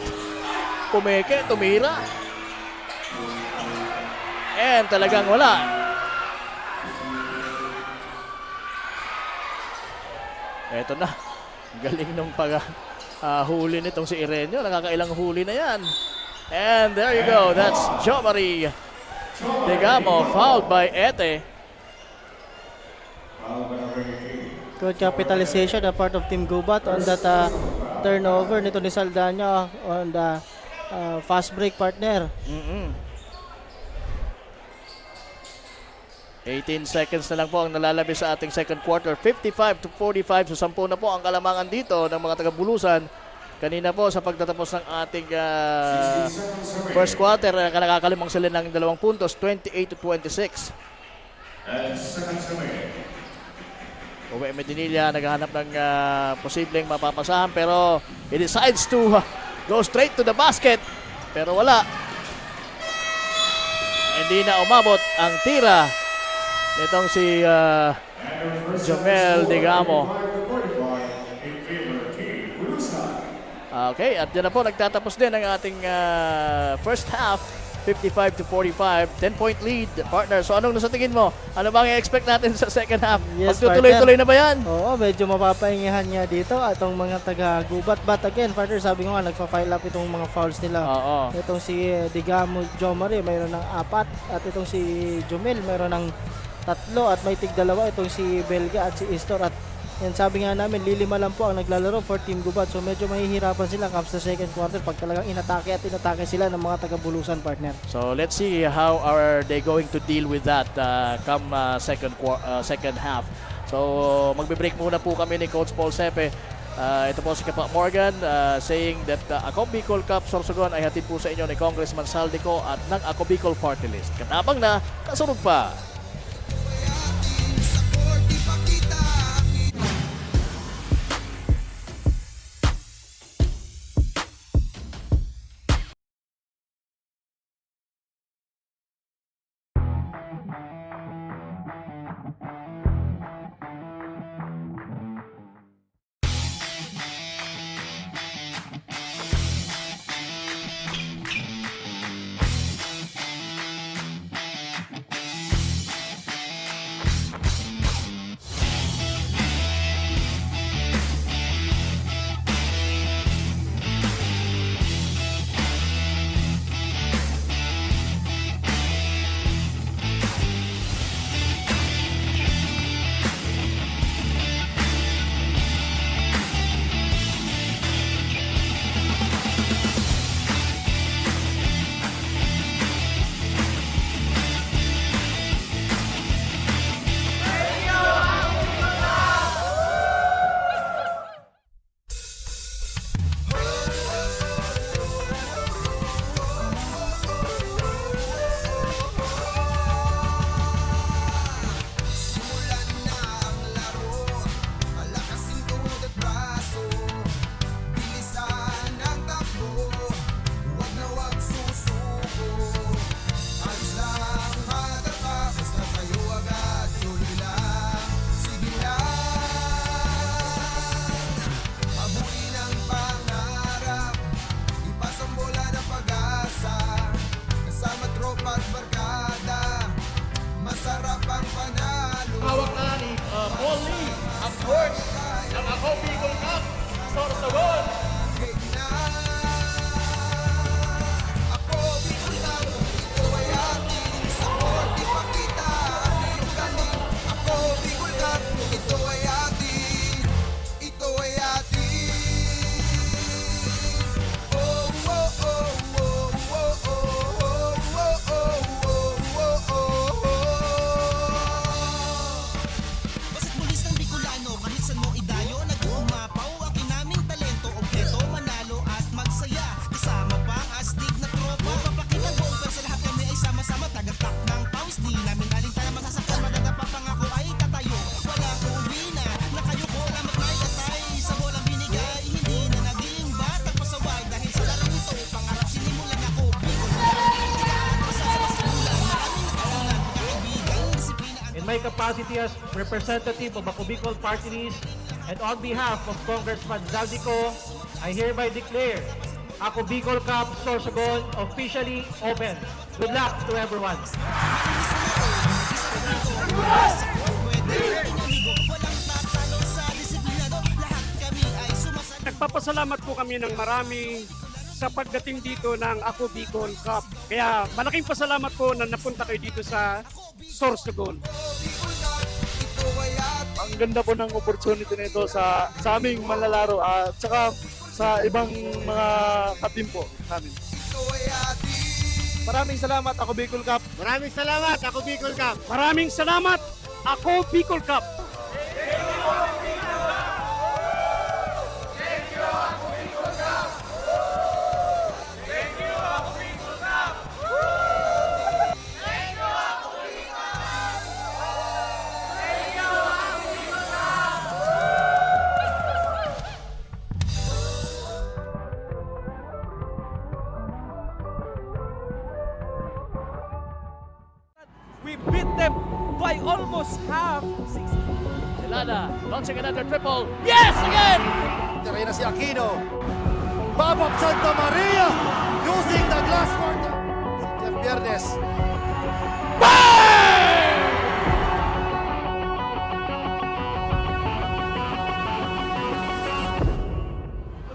Pumeke. Tumira. And talagang wala. Eto na. Galing nung huli nitong si Ireneo. Nakakailang huli na yan. And there you go. That's Jo Marie Digamo, fouled by Ete. Good capitalization on part of Team Gubat on that turnover nito ni Saldana on the fast break partner. 18 seconds na lang po ang nalalabi sa ating second quarter. 55-45. So 10 na po ang kalamangan dito ng mga taga-Bulusan. Kanina po sa pagtatapos ng ating first quarter, nakakalimang sila ng 2 puntos, 28-26. Uwe Medinilla naghahanap ng posibleng mapapasahan pero he decides to go straight to the basket. Pero wala. Hindi na umabot ang tira nitong si Jomel Digamo. Okay, at yan na po nagtatapos din ang ating first half. 55-45, 10-point lead, partner. So anong nasa tingin mo? Ano bang i-expect natin sa second half? Yes, Magtutuloy-tuloy na ba yan? Oo, medyo mapapahingihan niya dito atong mga taga-Gubat. But again, partner, sabi ko nga, nagpa-file up itong mga fouls nila. Oo. Itong si Digamo, Jo Marie, mayroon ng 4. At itong si Jomel, mayroon ng 3. At may tig-2 itong si Belga at si Istor. At yan, sabi nga namin, lilima lang po ang naglalaro for Team Gubat. So medyo mahihirapan sila comes sa second quarter pag talagang inatake sila ng mga taga-Bulusan, partner. So let's see how are they going to deal with that come second half. So magbe-break muna po kami ni Coach Paul Sepe. Ito po si Kapa Morgan saying that Ako Bicol Cup Sorsogon ay hatid po sa inyo ni Congressman Saldico at ng Ako Bicol Party List. Katabang na, kasunod pa. Hawak na ni Paul Lee ang court ng Ako Bicol Cup Sorsogon. Basta't pulis ng Bicolano, kahit saan mo idayo, nag-uumapaw ang kinaming talento. capacity as representative of Ako Bicol Party List and on behalf of Congressman Zaldico, I hereby declare Ako Bicol Cup Sorsogon officially open. Good luck to everyone. Nagpapasalamat po kami ng marami sa pagdating dito ng Ako Bicol Cup. Kaya malaking pasalamat po na napunta kayo dito sa Sorsogon. Ang ganda po ng opportunity nito sa aming manlalaro at saka sa ibang mga katim po namin. Maraming salamat Ako Bicol Cup. Maraming salamat, Ako Bicol Cup. Maraming salamat, Ako Bicol Cup. We beat them by almost half. Celada launching another triple. Yes, again! Reyna si Aquino. Bob of Santa Maria using the glass quarter. Si Jeff Viernes.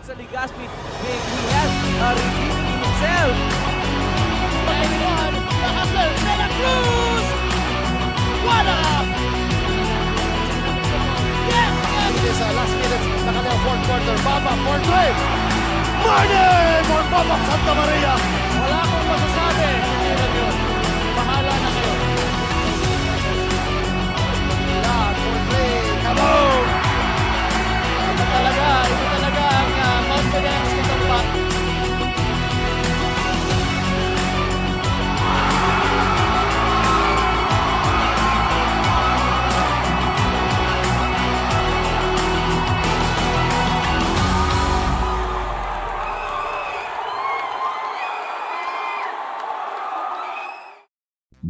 Sa Legazpi, he has redeemed himself. Santa Cruz! What up? Yes! It is last minutes na kanyang fourth quarter. Baba, fourth wave. Marnie for Bob of Santa Maria. Wala akong masasabi. Kailan yun? Bahala na kayo. Yeah, fourth wave. Kaboom! Ito talaga ang confidence nitong bat.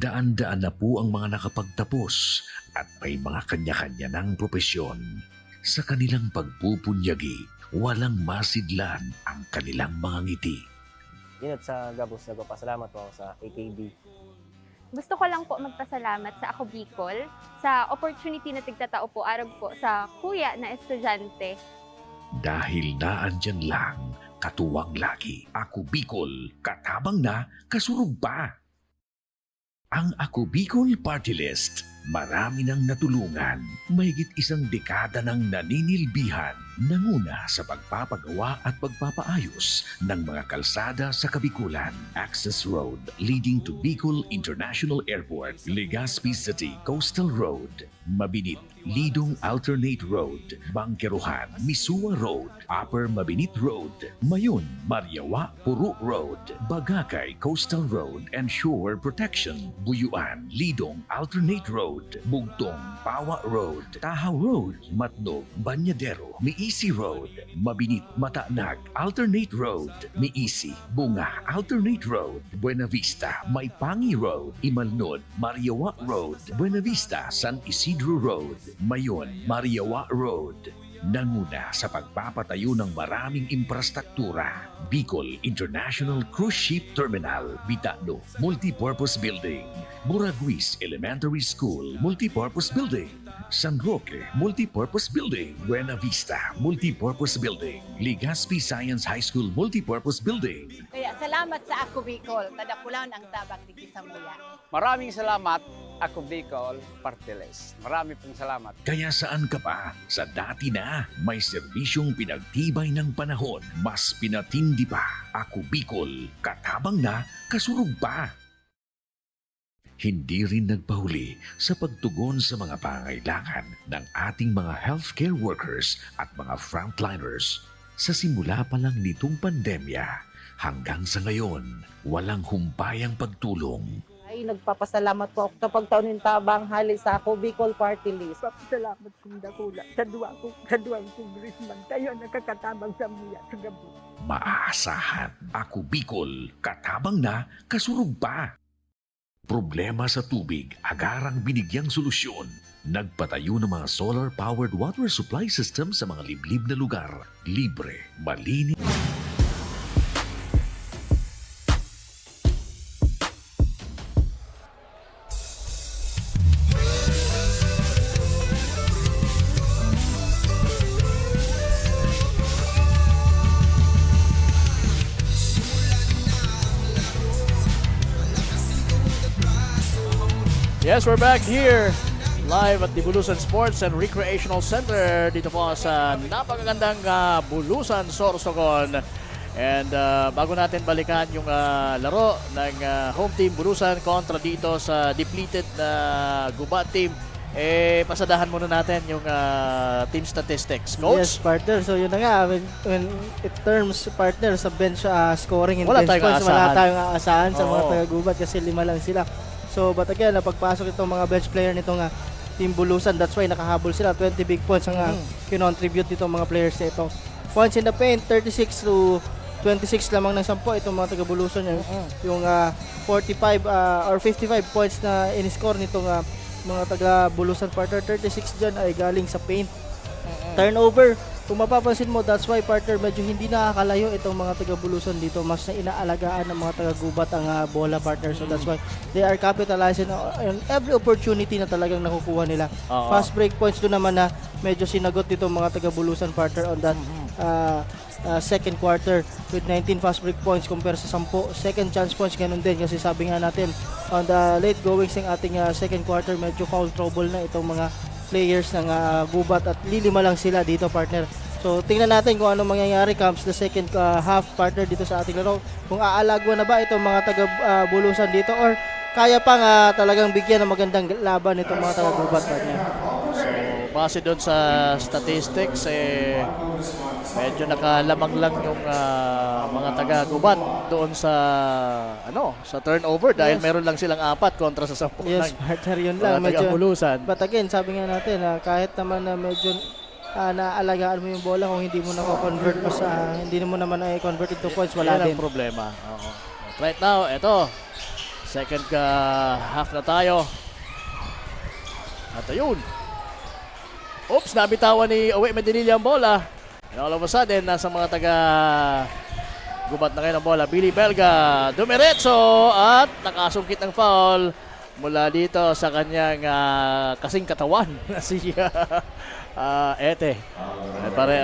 Daan-daan na po ang mga nakapagtapos at may mga kanya-kanya ng propesyon. Sa kanilang pagpupunyagi, walang masidlan ang kanilang mga ngiti. Yun at sa Gabos, nagpapasalamat po ako sa AKB. Gusto ko lang po magpasalamat sa Ako Bicol sa opportunity na tigtatao po arog po sa kuya na estudyante. Dahil naandyan lang, katuwang lagi. Ako Bicol, katabang na, kasurog pa. Ang Ako Bicol Party List, marami nang natulungan, mahigit isang dekada nang naninilbihan, nanguna sa pagpapagawa at pagpapaayos ng mga kalsada sa Kabikulan. Access Road leading to Bicol International Airport, Legazpi City Coastal Road, Mabinit, Lidong Alternate Road, Bangkeruhan, Misua Road, Upper Mabinit Road, Mayon, Mariawa, Puro Road, Bagakay Coastal Road and Shore Protection, Buyuan, Lidong Alternate Road, Bugtong, Pawa Road, Tahaw Road, Matnog, Banyadero, Miisi Road, Mabinit, Mataanag, Alternate Road, Miisi, Bunga, Alternate Road, Buena Vista, Maipangi Road, Imalnod, Mariawa Road, Buena Vista, San Isidro Road, Mayon, Mariawa Road. Nanguna sa pagpapatayo ng maraming infrastruktura. Bicol International Cruise Ship Terminal, Bitano, Multipurpose Building, Buraguis Elementary School, Multipurpose Building, San Roque, Multipurpose Building, Buena Vista, Multipurpose Building, Legazpi Science High School, Multipurpose Building. Kaya salamat sa Ako Bicol, tadakulan ang tabang di Sambuya. Maraming salamat, Ako Bicol Party List. Marami pong salamat. Kaya saan ka pa? Sa dati na, may serbisyong pinagtibay ng panahon. Mas pinatindi pa. Ako Bicol, katabang na, kasurog pa. Hindi rin nagpahuli sa pagtugon sa mga pangailangan ng ating mga healthcare workers at mga frontliners. Sa simula pa lang nitong pandemya, hanggang sa ngayon, walang humpayang pagtulong. Ay, nagpapasalamat po ako sa pagtaon ng tabang hali sa Ako Bicol Party List. Salamat kong dakula sa duwang congressman. Tayo nakakatabang sa mga sa gabi. Maaasahan, Ako Bicol, katabang na, kasurog pa. Problema sa tubig, agarang binigyang solusyon. Nagpatayo ng mga solar-powered water supply system sa mga liblib na lugar. Libre, malinis. Yes, we're back here live at the Bulusan Sports and Recreational Center dito po sa napakagandang Bulusan, Sorsogon. And bago natin balikan yung laro ng home team Bulusan kontra dito sa depleted na Gubat team, pasadahan muna natin yung team statistics. Coach? Yes, partner. So yun na nga, when it terms partner sa bench scoring and Wala bench points, wala tayong aasahan sa mga Oo. taga-Gubat kasi 5 lang sila. So but again, pagpasok itong mga bench player nitong Team Bulusan, that's why nakahabol sila. 20 big points ang kinontribute nitong mga players na ito. Points in the paint, 36 to 26 lamang ng 10 itong mga taga-Bulusan. Yung 45 or 55 points na in-score nitong mga taga-Bulusan partner, 36 dyan ay galing sa paint. Turnover, kung mapapansin mo, that's why partner medyo hindi nakakalayo itong mga taga-Bulusan dito. Mas na inaalagaan ng mga taga-Gubat ang bola partner. So that's why they are capitalizing on every opportunity na talagang nakukuha nila. Fast break points doon naman na medyo sinagot dito mga taga-Bulusan partner on that second quarter with 19 fast break points compare sa 10. Second chance points ganun din kasi sabi nga natin on the late goings ng ating second quarter medyo foul trouble na itong mga players ng Gubat at lilima lang sila dito partner. So tingnan natin kung ano mangyayari comes the second half partner dito sa ating laro. Kung aalagwa na ba itong mga taga-Bulusan dito or kaya pang talagang bigyan ng magandang laban itong mga taga-Gubat partner. So base doon sa statistics, medyo nakalamang lang yung mga taga-Gubat doon sa sa turnover dahil meron lang silang 4 kontra sa 10. Yes, partner, yun lang. Medyo, Bulusan. but again, sabi nga natin, kahit naman na medyo naalagaan mo yung bola, kung hindi mo na-convert mo hindi mo naman na-convert into points, wala yan din. ang problema. Oo. Right now, eto, second half na tayo. At ayun. Oops, nabitawan ni Uwe Medinilla ang bola. And all of a sudden, nasa mga taga-Gubat na ngayon ang bola. Billy Belga, dumiretso at nakasungkit ng foul mula dito sa kanyang kasing katawan na si Ete.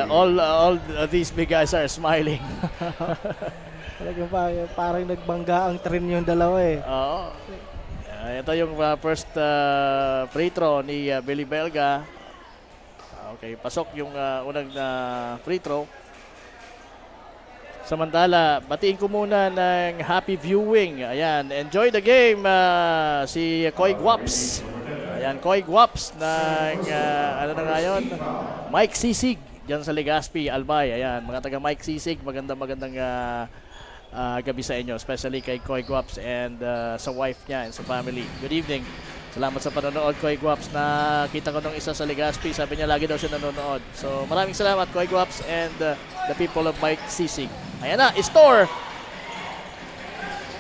All these big guys are smiling. Parang nagbangga ang tren yung dalawa Oo. Ito yung first free throw ni Billy Belga. Okay, pasok yung unang free throw. Samantala, batiin ko muna ng happy viewing. Ayan, enjoy the game si Koy Guaps. Ayan, Koy Guaps ng ano na ngayon? Mike Sisig diyan sa Legazpi, Albay. Ayan, mga taga Mike Sisig, magandang gabi sa inyo, especially kay Koy Guaps and sa wife niya and sa family. Good evening. Salamat sa panonood, Koy Guaps. Nakita ko nung isa sa Legazpi, sabi niya lagi daw siya nanonood. So maraming salamat, Koy Guaps and the people of Mike Sisig. Ayan na, Store.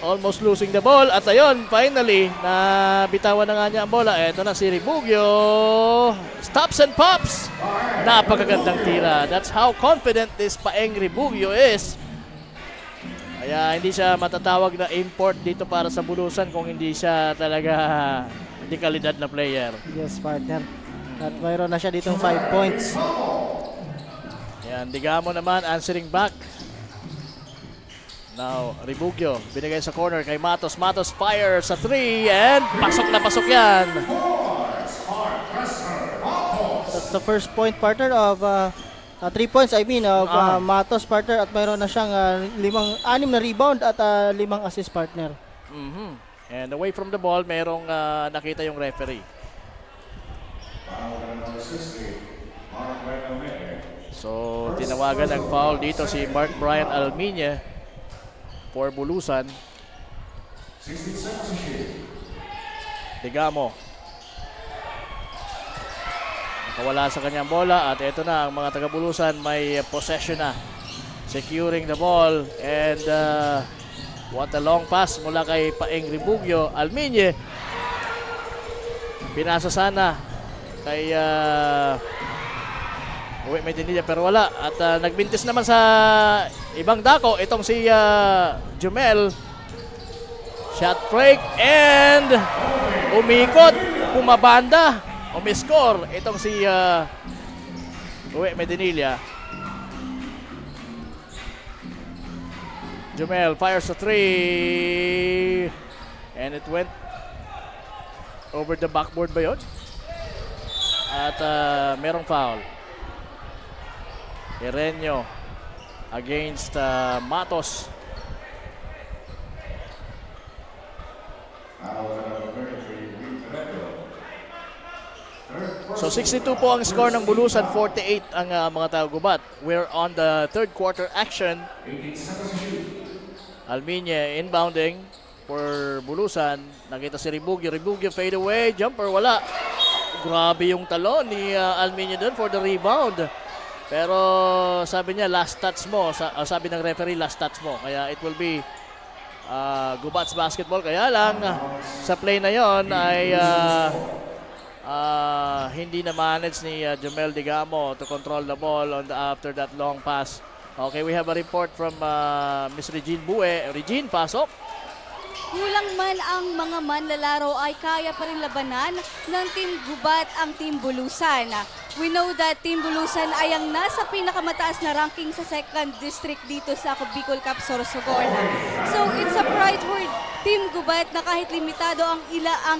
Almost losing the ball. At ayun, finally, nabitawan na nga niya ang bola. Ito na si Ribugio. Stops and pops. Napakagandang tira. That's how confident this Paeng Ribugio is. Kaya hindi siya matatawag na import dito para sa Bulusan kung hindi siya talaga hindi kalidad na player. Yes, partner. At mayroon na siya ditong 5 points. Yan, Digamo naman answering back. Now, Ribugio, binigay sa corner kay Matos. Matos fire sa 3 and pasok na pasok yan. That's the first point, partner, of 3 points, of Matos, partner. At mayroon na siyang 6 na rebound at 5 assist, partner. And away from the ball, merong nakita yung referee. So, tinawagan ng foul dito si Mark Brian Almiña for Bulusan. Digamo. Nakawala sa kanyang bola at ito na ang mga taga-Bulusan may possession na. Securing the ball and What a long pass mula kay Paeng Rebugio. Alminye. Pinasa sana kay Uwe Medinilla pero wala. At nagbintis naman sa ibang dako. Itong si Jumel. Shot break and umikot. Pumabanda. Umiscore. Itong si Uwe Medinilla. Jumel fires a 3 and it went over the backboard ba yun? At merong foul. Herenio against Matos. So 62 po ang score ng Bulusan, 48 ang mga taga-Gubat. We're on the third quarter action. Alminye inbounding for Bulusan. Nakita si Rebugio. Rebugio fade away. Jumper, wala. Grabe yung talon ni Alminye doon for the rebound. Pero sabi niya, last touch mo. Sabi ng referee, last touch mo. Kaya it will be Gubat's basketball. Kaya lang, sa play na yon ay hindi na manage ni Jumel Digamo to control the ball after that long pass. Okay, we have a report from Miss Regine Bue. Regine, pasok. Kulang man ang mga manlalaro ay kaya pa rin labanan ng Team Gubat ang Team Bulusan. We know that Team Bulusan ay ang nasa pinakamataas na ranking sa second district dito sa Bicol Cup Sorsogon. So it's a pride for Team Gubat na kahit limitado ang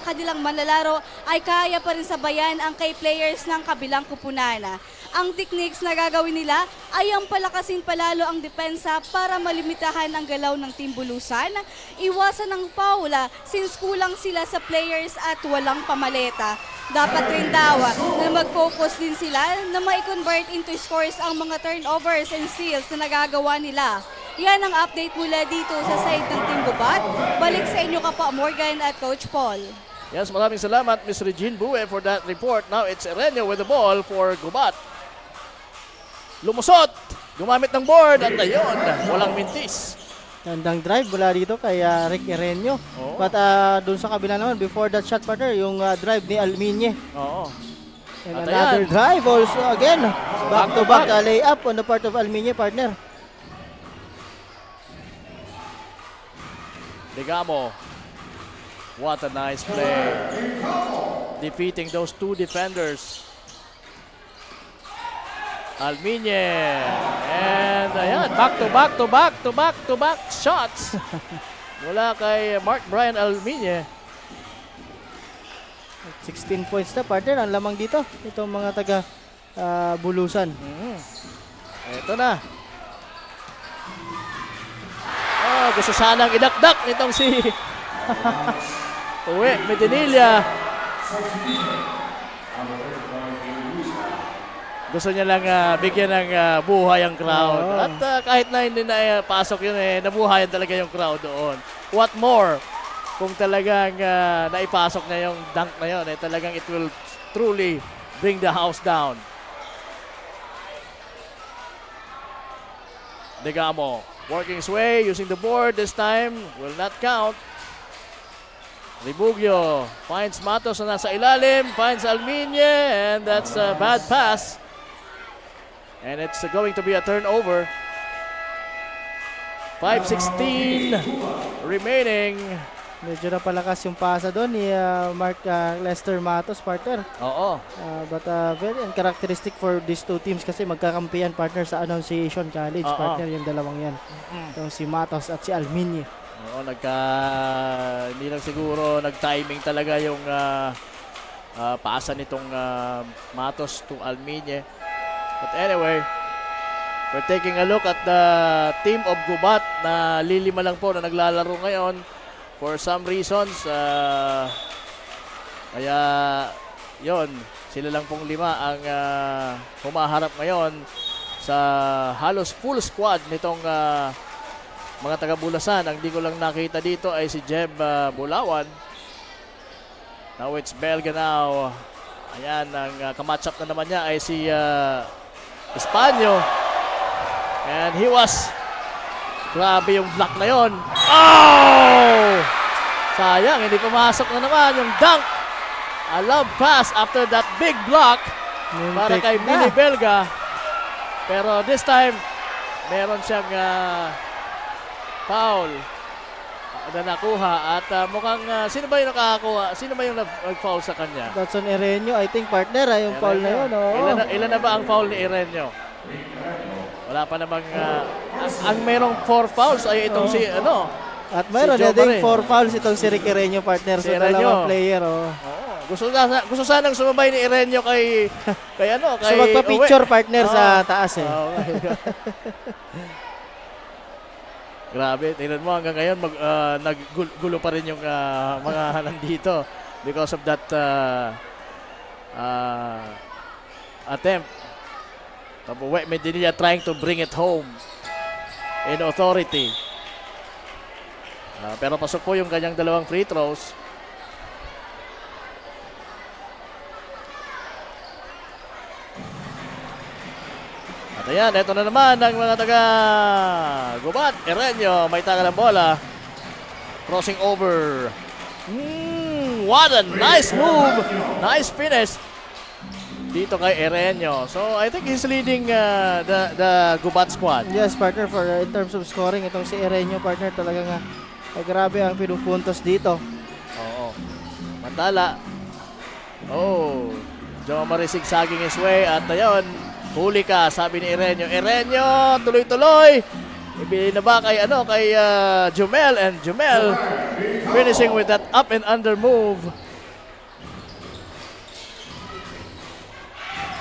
kanilang manlalaro ay kaya pa rin sabayan ang kay players ng kabilang kupunan. Ang techniques na gagawin nila ay ang palakasin palalo ang depensa para malimitahan ang galaw ng Team Bulusan, iwasan ang paula since kulang sila sa players at walang pamaleta. Dapat rin daw na mag-focus din sila na ma-convert into scores ang mga turnovers and steals na nagagawa nila. Yan ang update mula dito sa side ng Team Gubat. Balik sa inyo Kapa Morgan at Coach Paul. Yes, maraming salamat Miss Regine Bue for that report. Now it's Herenio with the ball for Gubat. Lumusot, gumamit ng board at ayun, walang mintis. Gandang drive mula dito kay Rick Herenio. Oo. But dun sa kabila naman, before that shot partner, yung drive ni Alminye. Oo. And At another ayan. drive also again. Back-to-back layup on the part of Alminye, partner. Digamo. What a nice play. Defeating those two defenders. Alminye. And ayan, back-to-back shots. Mula kay Mark Brian Alminye. 16 points na, partner. Ang lamang dito. Itong mga taga Bulusan. Ito na. Oh, gusto sanang idakdak nitong si Uwe Medinilla. Gusto niya lang bigyan ng buhay ang crowd. Oh. At kahit na hindi na pasok yun, nabuhayan talaga yung crowd doon. What more? Kung talagang naipasok niya yung dunk na yun, talagang it will truly bring the house down. Digamo working his way, using the board this time, will not count. Rebugio finds Matos na nasa ilalim, finds Alminye, and that's a bad pass. And it's going to be a turnover. 5:16 remaining. Medyo napalakas yung pasa doon ni Mark Lester Matos, partner. Oo. But very uncharacteristic for these two teams kasi magkakampihan, partner, sa Annunciation College, Oo. partner, yung dalawang yan. Itong si Matos at si Alminye. Oo, hindi lang siguro nag-timing talaga yung pasa nitong Matos to Alminye. But anyway, we're taking a look at the team of Gubat na lilima lang po na naglalaro ngayon. For some reasons, kaya yon, sila lang pong lima ang humaharap ngayon sa halos full squad nitong mga taga-Bulasan. Ang di ko lang nakita dito ay si Jeb Bulawan. Now it's Belga now. Ayan, ang kamatch up na naman niya ay si Espanyo. And he was, grabe yung block na yon. Oh! Sayang, hindi pumasok na naman yung dunk. A love pass after that big block para kay Billy Belga. Pero this time, meron siyang foul na nakuha. At mukhang, sino ba yung nakakuha? Sino ba yung nag-foul sa kanya? That's on Erenio, I think, partner, yung foul na yun. Oh. Ilan na ba ang foul ni Erenio? Wala pa namang, ang merong 4 fouls ay itong si, at mayroon si din 4 fouls itong si Ricky Erenio, partner. Si So, dalawang Erenio. player. Gusto sanang sumabay ni Erenio kay So, magpa-picture, Uwe. partner, sa taas eh. Grabe, tingnan mo hanggang ngayon naggulo pa rin yung mga nandito because of that attempt. Uwe Medinilla trying to bring it home in authority. Pero pasok po yung kanyang dalawang free throws. At ayan, ito na naman ang mga taga-Gubat. Erenio, may taga ng bola. Crossing over. What a nice move. Nice finish dito kay Erenio. So, I think he's leading the Gubat squad. Yes, partner, for in terms of scoring, itong si Erenio, partner, talagang grabe ang pinupuntos dito. Oo. Mantala. Oh, Joe Marie zigzagging his way. At ayun, huli ka, sabi ni Erenio. Erenio, tuloy-tuloy. Ibili na ba kay Jumel, and Jumel finishing with that up and under move.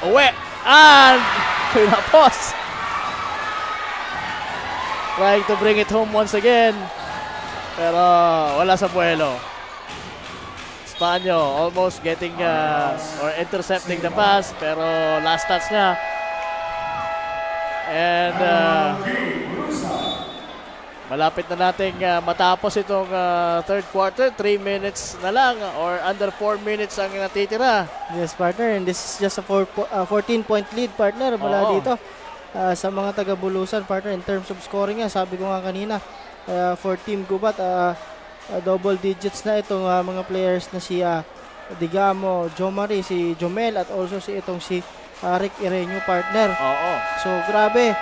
Uwe, and pinapos. Trying to bring it home once again. Pero wala sa buwelo. Espanyol almost getting or intercepting the pass, pero last touch niya. And malapit na nating matapos itong third quarter. 3 minutes na lang or under 4 minutes ang natitira. Yes, partner, and this is just a 14-point lead, partner, mula dito sa mga taga-Bulusan, partner, in terms of scoring nga. Sabi ko nga kanina, for Team Gubat, double digits na itong mga players na si Digamo, Joe Marie, si Jomel, at also si Rick Erenio, partner. So grabe,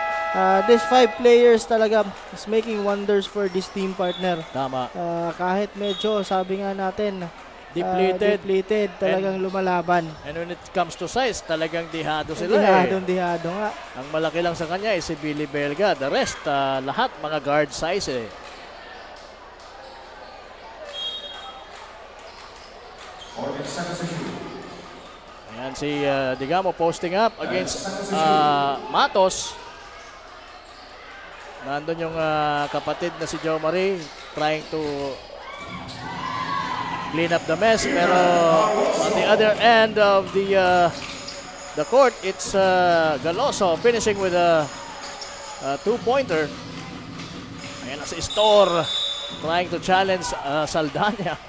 these 5 players talaga is making wonders for this team, partner. Tama. Kahit medyo, sabi nga natin, depleted, talagang lumalaban. And when it comes to size, talagang dihado sila. Dihado nga. Ang malaki lang sa kanya is si Billy Belga. The rest, lahat mga guard size eh. Ayan si Digamo posting up against Matos. Nandun yung kapatid na si Joe Marie trying to clean up the mess. Pero on the other end of the court, it's Galoso finishing with a 2-pointer. Ayan na si Store trying to challenge Saldana.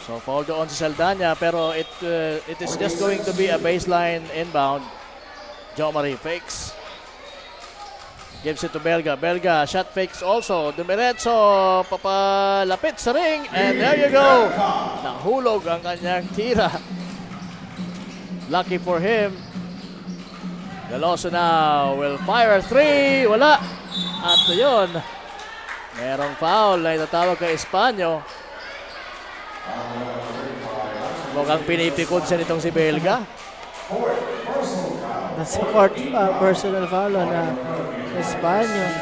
So foul doon si Saldana, pero it is just going to be a baseline inbound. Joe Marie fakes. Gives it to Belga. Belga, shot fakes also. Dumiretso, papalapit sa ring. And there you go. Nahulog ang kanyang tira. Lucky for him. Galoso now will fire 3. Wala. At yun, merong foul na itatawag kay Espanyol. Mukhang pinipikod siya nitong si Belga. That's a fourth personal foul on Espanyol.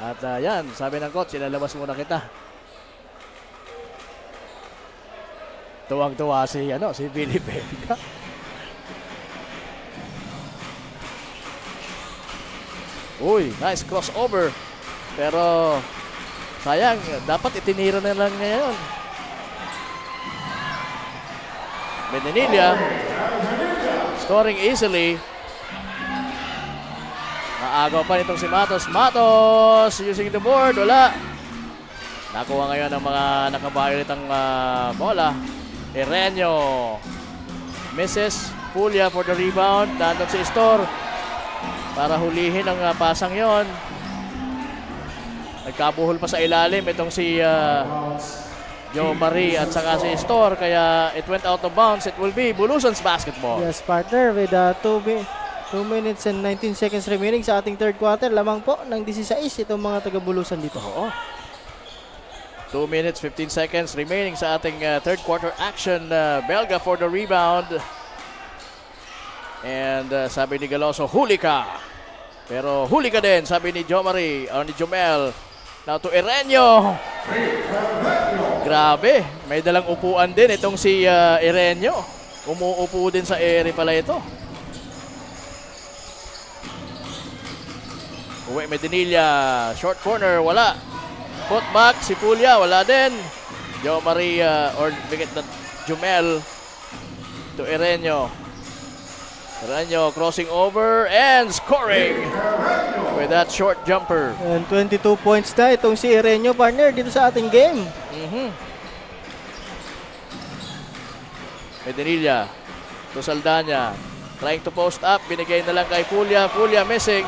At yan, sabi ng coach, ilalabas muna kita. Tuwang-tuwa si Billy Belga. Uy, nice crossover. Pero sayang, dapat itinira na lang ngayon. Medinilla scoring easily. Naagaw pa nitong si Matos. Matos using the board. Wala. Nakuha ngayon ng mga nakabayolitang bola. Erenio. Misses. Pulya for the rebound. Nandun si Store para hulihin ang pasang yon. Nagkabuhol pa sa ilalim itong si Joe Marie at saka si Store, kaya it went out of bounds. It will be Bulusan's basketball. Yes, partner, with 2 minutes and 19 seconds remaining sa ating third quarter. Lamang po ng 16 itong mga taga-Bulusan dito. Oo. 2 minutes, 15 seconds remaining sa ating third quarter action. Belga for the rebound. And sabi ni Galoso, huli ka. Pero huli ka din, sabi ni Jo Marie, o ni Jomel. Now to Erenio. Grabe, may dalang upuan din itong si Erenio. Umuupo din sa ere pala ito. Uwe Medinilla, short corner, wala. Put back, si Pulya, wala din. Jo Maria, or bigit na Jumel to Erenio. Erenio crossing over and scoring with that short jumper. And 22 points na itong si Erenio, partner, dito sa ating game. Medinilla to Saldana, trying to post up, binigay na lang kay Pulya. Pulya missing.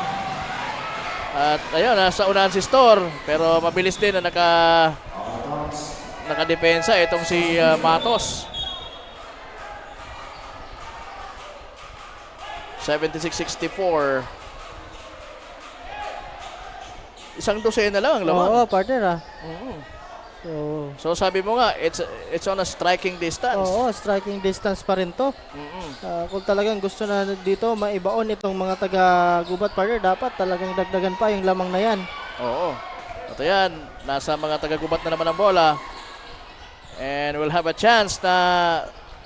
At ayun, nasa unahan si Store, pero mabilis din na nakadepensa itong si Matos. 76-64. Isang dosena lang ang laman. Oo, partner So sabi mo nga, it's on a striking distance. Oo, striking distance pa rin to. Kung talagang gusto na dito maibaon itong mga taga-Gubat, partner, dapat talagang dagdagan pa yung lamang na yan. Oo. At ayan, nasa mga taga-Gubat na naman ang bola. And we'll have a chance na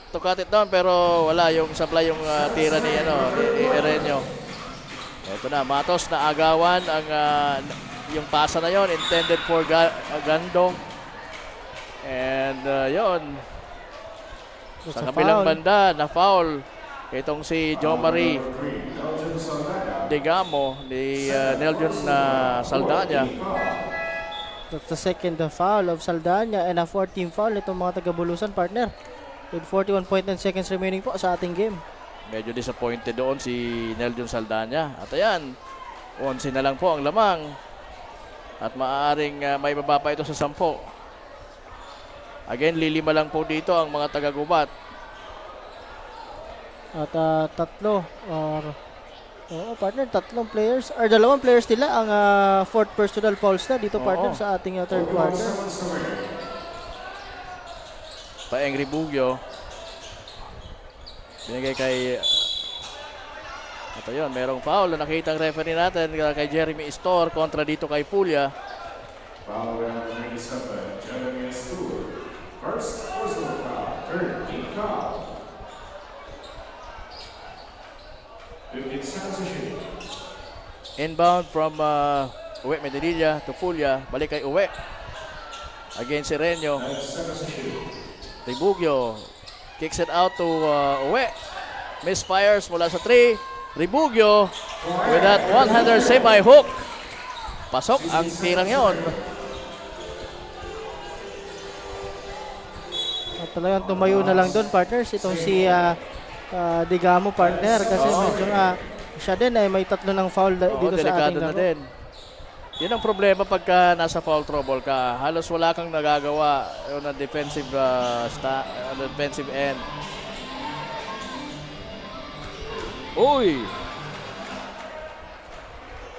to cut it down, pero wala yung supply yung tira ni Erenio. Ito na, Matos na agawan ang yung pasa na yon, intended for Gando. And yon, sa kabilang banda na foul itong si Jo Marie Digamo ni Neljon Saldana. That's the second foul of Saldana and a 14th foul itong mga taga-Bulusan, partner. With 41.9 seconds remaining po sa ating game. Medyo disappointed doon si Neljon Saldana. At ayan, 11 na lang po ang lamang. At maaaring may baba pa ito sa 10. Again, lilima lang po dito ang mga taga-Gubat. At tatlong players, or dalawang players nila ang fourth personal fouls na dito, partner, sa ating third quarter. Paeng Ribugyo. Binigay kay... Ito yun, merong foul na nakita ang referee natin kay Jeremy Store kontra dito kay Pulya. Foul round 27, Jeremy Store. First personal foul, third team foul. 15 seconds to shoot. Inbound from Uwe Medinilla to Pulya. Balik kay Uwe. Against Erenio. Ribugyo kicks it out to Uwe. Misfires mula sa 3. Ribugyo with that one-hander semi-hook. Pasok ang tirang yon. At talagang tumayo na lang doon, partners, itong si Digamo, partner, kasi medyo siya din ay may tatlo ng foul dito sa ating laro. Din. Yan ang problema pagka nasa foul trouble ka. Halos wala kang nagagawa on a defensive defensive end. Uy!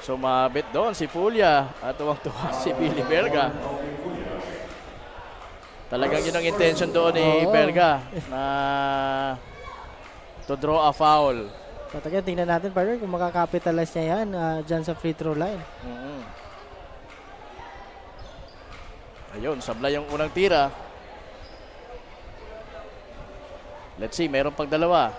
Sumabit doon si Pulya at tuwang-tuwa si Billy Berga. Talagang yun ang intention doon ni Berga na to draw a foul. Talagang tingnan natin, partner, kung makakapitalize niya yan dyan sa free throw line. Ayun, sablay yung unang tira. Let's see, meron pang dalawa.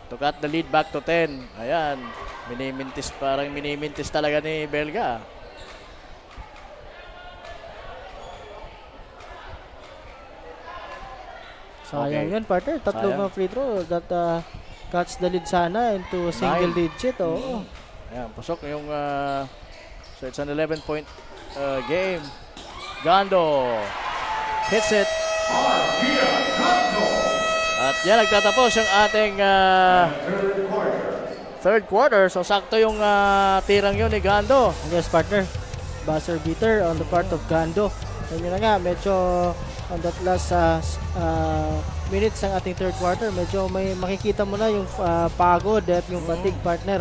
To cut the lead back to 10. Ayan, parang minimintis talaga ni Belga. Sayang yun, partner. Tatlong free throw that cuts the lead sana into single digit. Ayan, pasok yung... so it's an 11-point game. Gando. hits it. At yan, nagtatapos yung ating third quarter. So, sakto yung tirang yun ni Gando. Yes, partner. Buzzer beater on the part of Gando. And yun na nga, medyo on that last minutes ng ating third quarter, medyo may makikita mo na yung pagod at yung fatigue, partner,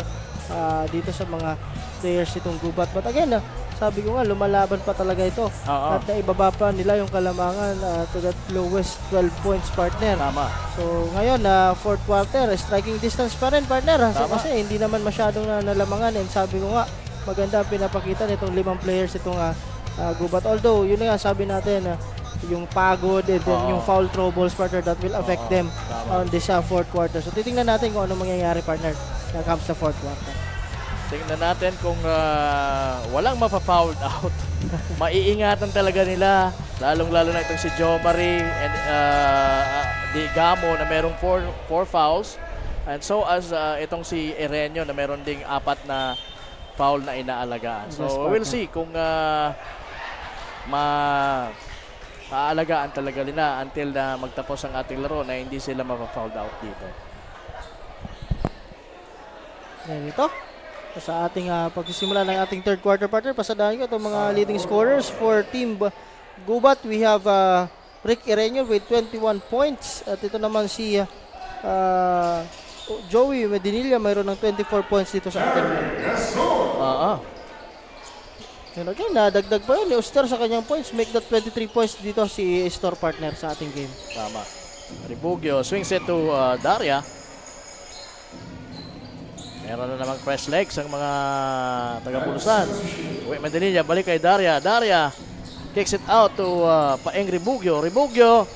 dito sa mga players itong Gubat. But again, sabi ko nga, lumalaban pa talaga ito. At naibaba pa nila yung Kalamangan to that lowest 12 points, partner. Tama. So ngayon, fourth quarter, striking distance pa rin, partner. Kasi hindi naman masyadong nalamangan. And sabi ko nga, maganda pinapakita nitong 5 players itong Gubat. Although, yun nga sabi natin, yung pagod and then yung foul troubles, partner, that will affect them on this fourth quarter. So titingnan natin kung ano mangyayari, partner, na comes sa fourth quarter. Tingnan natin kung walang mapa-fouled out. Maiingatan talaga nila, lalong-lalo na itong si Jomari and Digamo na merong 4 fouls. And so as itong si Erenio na meron ding 4 na foul na inaalagaan. So we'll see kung maaalagaan talaga nila until na magtapos ang ating laro na hindi sila mapa-fouled out dito. Yan ito. Sa ating pagsisimula ng ating third quarter, partner, pasadahan ko itong mga leading scorers for Team Gubat. We have Rick Erenio with 21 points. At ito naman si Joey Medinilla, mayroon ng 24 points dito sa ating. And again, dagdag pa yun ni Oster sa kanyang points. Make that 23 points dito si Store, partner, sa ating game. Tama. Ribugio swings it to Daria. Meron na namang fresh legs ang mga taga-Bulusan. Uy, Medinilla, balik kay Daria. Daria kicks it out to Paeng Ribugio. Ribugio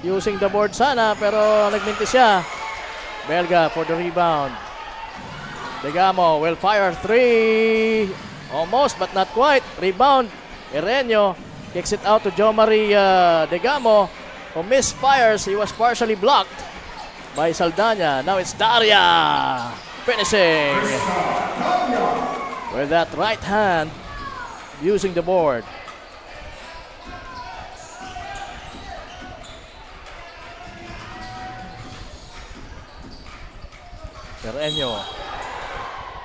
using the board sana pero nagmintis siya. Belga for the rebound. Degamo will fire 3. Almost but not quite. Rebound. Erenio kicks it out to Jomari Degamo who misfires. He was partially blocked by Saldana. Now it's Daria finishing with that right hand using the board. Erenio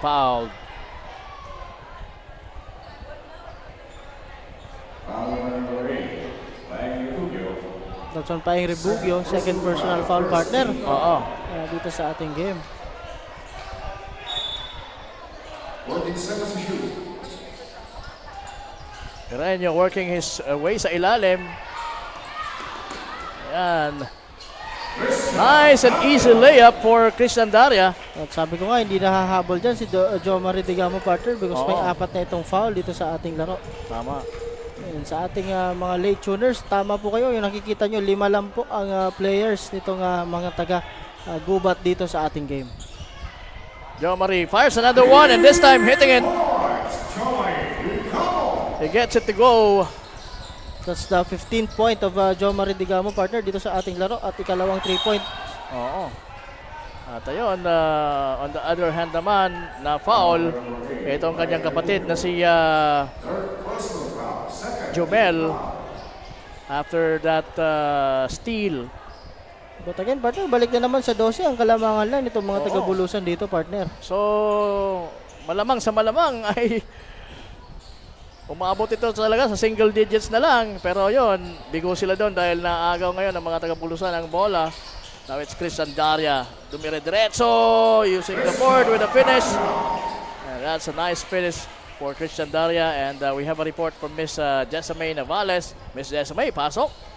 fouled. That's on Paeng Ribugio, second personal foul, partner. Dito sa ating game. 14 seconds to shoot. Erenio working his way sa ilalim. Ayan. Nice and easy layup for Christian Daria. At sabi ko nga, hindi nahahabol dyan si Jomari Digamo, partner, because may 4 na itong foul dito sa ating laro. Tama. And sa ating mga late tuners, tama po kayo. Yung nakikita nyo, 5 lang po ang players nitong mga taga Gubat dito sa ating game. Jomari fires another one and this time hitting it. He gets it to go. That's the 15th point of Jomari Digamo, partner, dito sa ating laro at ikalawang 3-point. At ayun, on the other hand naman, na foul, itong kanyang kapatid na si Jomel after that steal. But again, partner, balik na naman sa 12 ang Kalamangan lang itong mga taga-Bulusan dito, partner. So, malamang sa malamang ay umabot ito talaga sa single digits na lang. Pero yon, bigo sila doon dahil naagaw ngayon ng mga taga-Bulusan ang bola. Now it's Christian Daria. Dumire-diretso using the board with a finish. And that's a nice finish for Christian Daria. And we have a report from Miss Jessamay Navales. Miss Jessamay, pasok.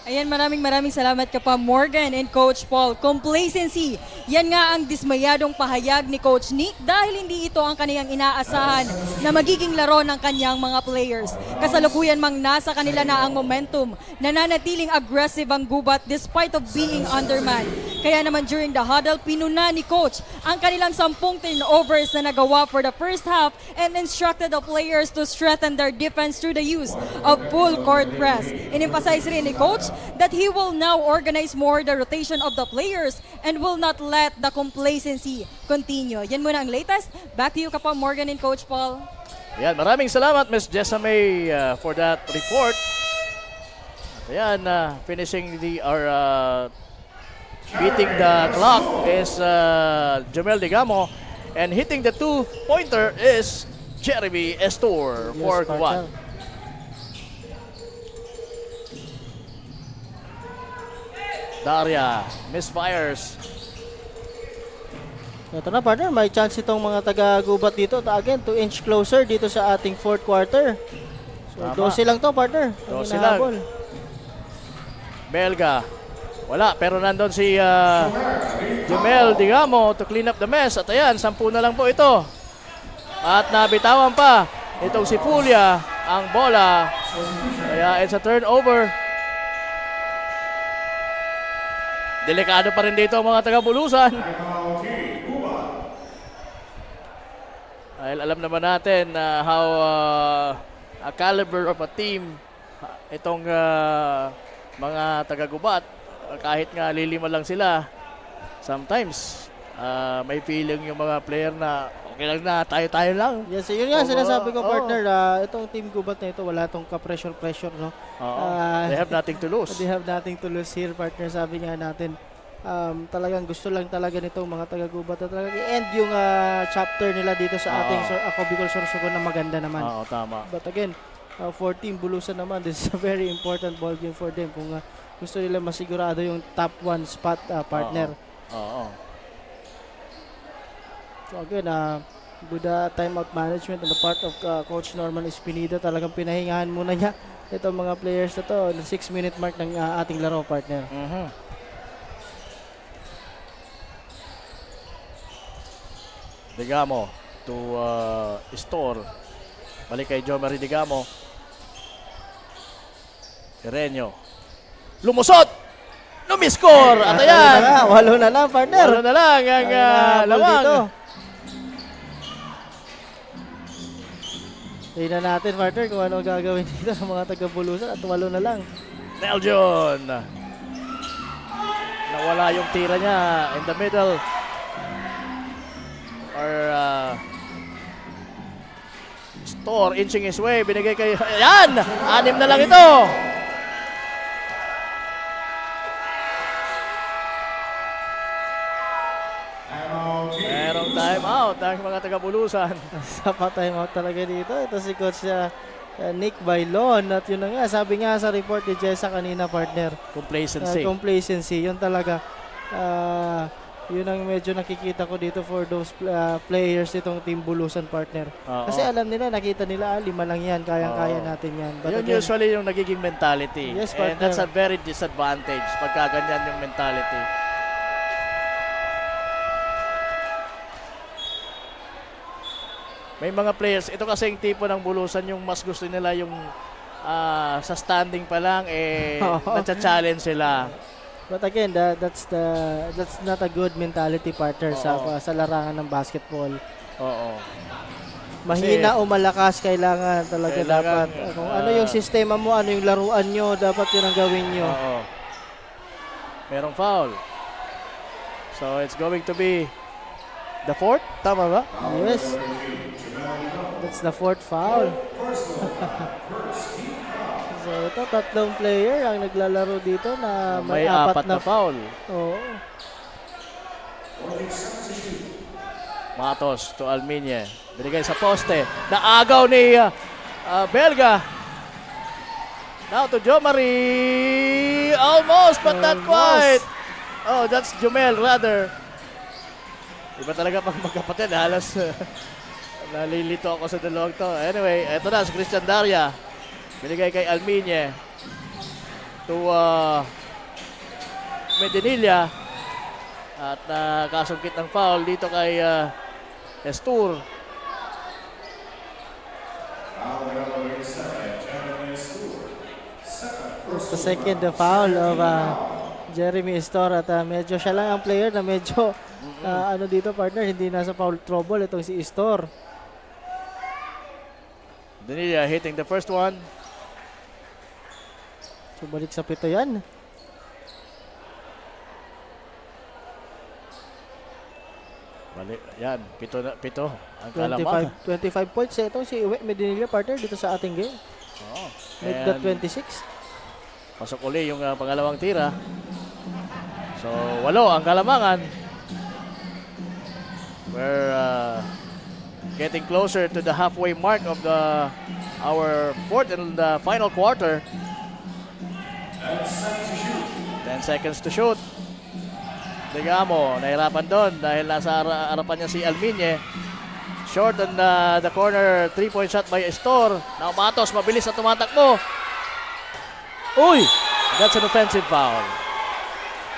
Ayan, maraming salamat ka pa, Morgan and Coach Paul. Complacency, yan nga ang dismayadong pahayag ni Coach Nick dahil hindi ito ang kaniyang inaasahan na magiging laro ng kanyang mga players. Kasalukuyan mang nasa kanila na ang momentum, nananatiling aggressive ang Gubat despite of being undermanned. Kaya naman during the huddle, pinuna ni Coach ang kanilang 10 turnovers na nagawa for the first half and instructed the players to strengthen their defense through the use of full court press. In-emphasize rin ni Coach that he will now organize more the rotation of the players and will not let the complacency continue. Yan muna ang latest. Back to you, Kapa Morgan and Coach Paul. Yan, maraming salamat Ms. Jessamay for that report. Ayan, finishing beating the clock is Jomel Digamo, and hitting the 2-pointer is Jeremy Estor for Gubat. Daria misfires. Ito na partner, may chance itong mga taga-gubat dito. Again, 2 inch closer dito sa ating fourth quarter. So, Tama. 12 lang to partner. 12 lang. Belga. Wala, pero nandun si Jomel Digamo to clean up the mess. At ayan, 10 na lang po ito. At nabitawan pa itong si Fulia ang bola. Kaya it's a turnover. Delikado pa rin dito ang mga taga-Bulusan. Dahil alam naman natin how a caliber of a team itong mga taga-Gubat. Kahit nga lilima lang sila, sometimes may feeling yung mga player na okay lang na, tayo-tayo lang. Yes, yun nga sinasabi ko partner, itong team Gubat na ito, wala itong ka-pressure no. They have nothing to lose. They have nothing to lose here partner, sabi nga natin. Talagang gusto lang talaga nitong mga taga-Gubat na talagang i-end yung chapter nila dito sa ating Ako Bicol Sorsogon na maganda naman. Oo, tama. But again, 14 Bulusan naman, this is a very important ball game for them kung gusto nila masigurado yung top 1 spot partner. Oo. So again, good timeout management on the part of Coach Norman Espinida. Talagang pinahingahan muna niya itong mga players na to. 6-minute mark ng ating laro partner. Digamo to Estor. Balik kay Jomari Digamo. Irenyo. Lumusot! Lumiscore! At ayan! 8 na lang, partner. 8 na lang ang lawang. Tingnan natin, partner, kung ano gagawin dito ng mga taga-Bulusan at 8 na lang. Neljon. Nawala yung tira niya in the middle. Or Store inching his way. Binigay kay... Ayan! 6 na lang ito. Merong time out ang mga taga-Bulusan. Sapa time out talaga dito. Ito si Coach Nick Bailon. At yun na nga, sabi nga sa report ni Jessa kanina, partner. Complacency. Complacency. Yun talaga. Yun ang medyo nakikita ko dito for those players itong Team Bulusan, partner. Kasi alam nila, nakita nila, 5 lang yan, kayang-kaya natin yan. But yun again, usually yung nagiging mentality. Yes, and partner. that's a very disadvantage pagka ganyan yung mentality. May mga players, ito kasi yung tipo ng Bulusan yung mas gusto nila yung sa standing pa lang, nacha-challenge sila. But again, that's not a good mentality, partner, sa larangan ng basketball. Oo. Mahina o malakas, kailangan talaga dapat. Kung ano yung sistema mo, ano yung laruan nyo, dapat yun ang gawin nyo. Oo. Merong foul. So it's going to be the 4th, tama ba? Yes. That's the 4th foul. So ito, 3 player ang naglalaro dito na may 4 na foul. Oo. Matos to Almiñe. Binigay sa poste. Naagaw ni Belga. Now to Jomari. Almost, but not quite. Oh, that's Jomel rather. Iba talaga pang magkapatid. Halos nalilito ako sa dalawang to. Anyway, eto na si Christian Daria. Binigay kay Almiñe to Medinilla. At nakasungkit ng foul dito kay Estor. It's the second foul of Jeremy Estor. At medyo siya lang ang player na medyo ano dito, partner, hindi nasa foul trouble itong si Estor. Medinilla hitting the first one. So balik sa 7 yan. Balik, yan, 7 ang kalaman. 25 points itong si Uwe Medinilla, partner, dito sa ating game. Oh, Make that 26. Pasok uli yung pangalawang tira. So, 8 ang Kalamangan. We're getting closer to the halfway mark of our fourth and final quarter. 10 seconds to shoot. Digamo, nahirapan doon dahil nasa harapan niya si Alminye. Short on the corner, 3-point shot by Estor. Now Matos, mabilis na tumatakbo. Uy! That's an offensive foul.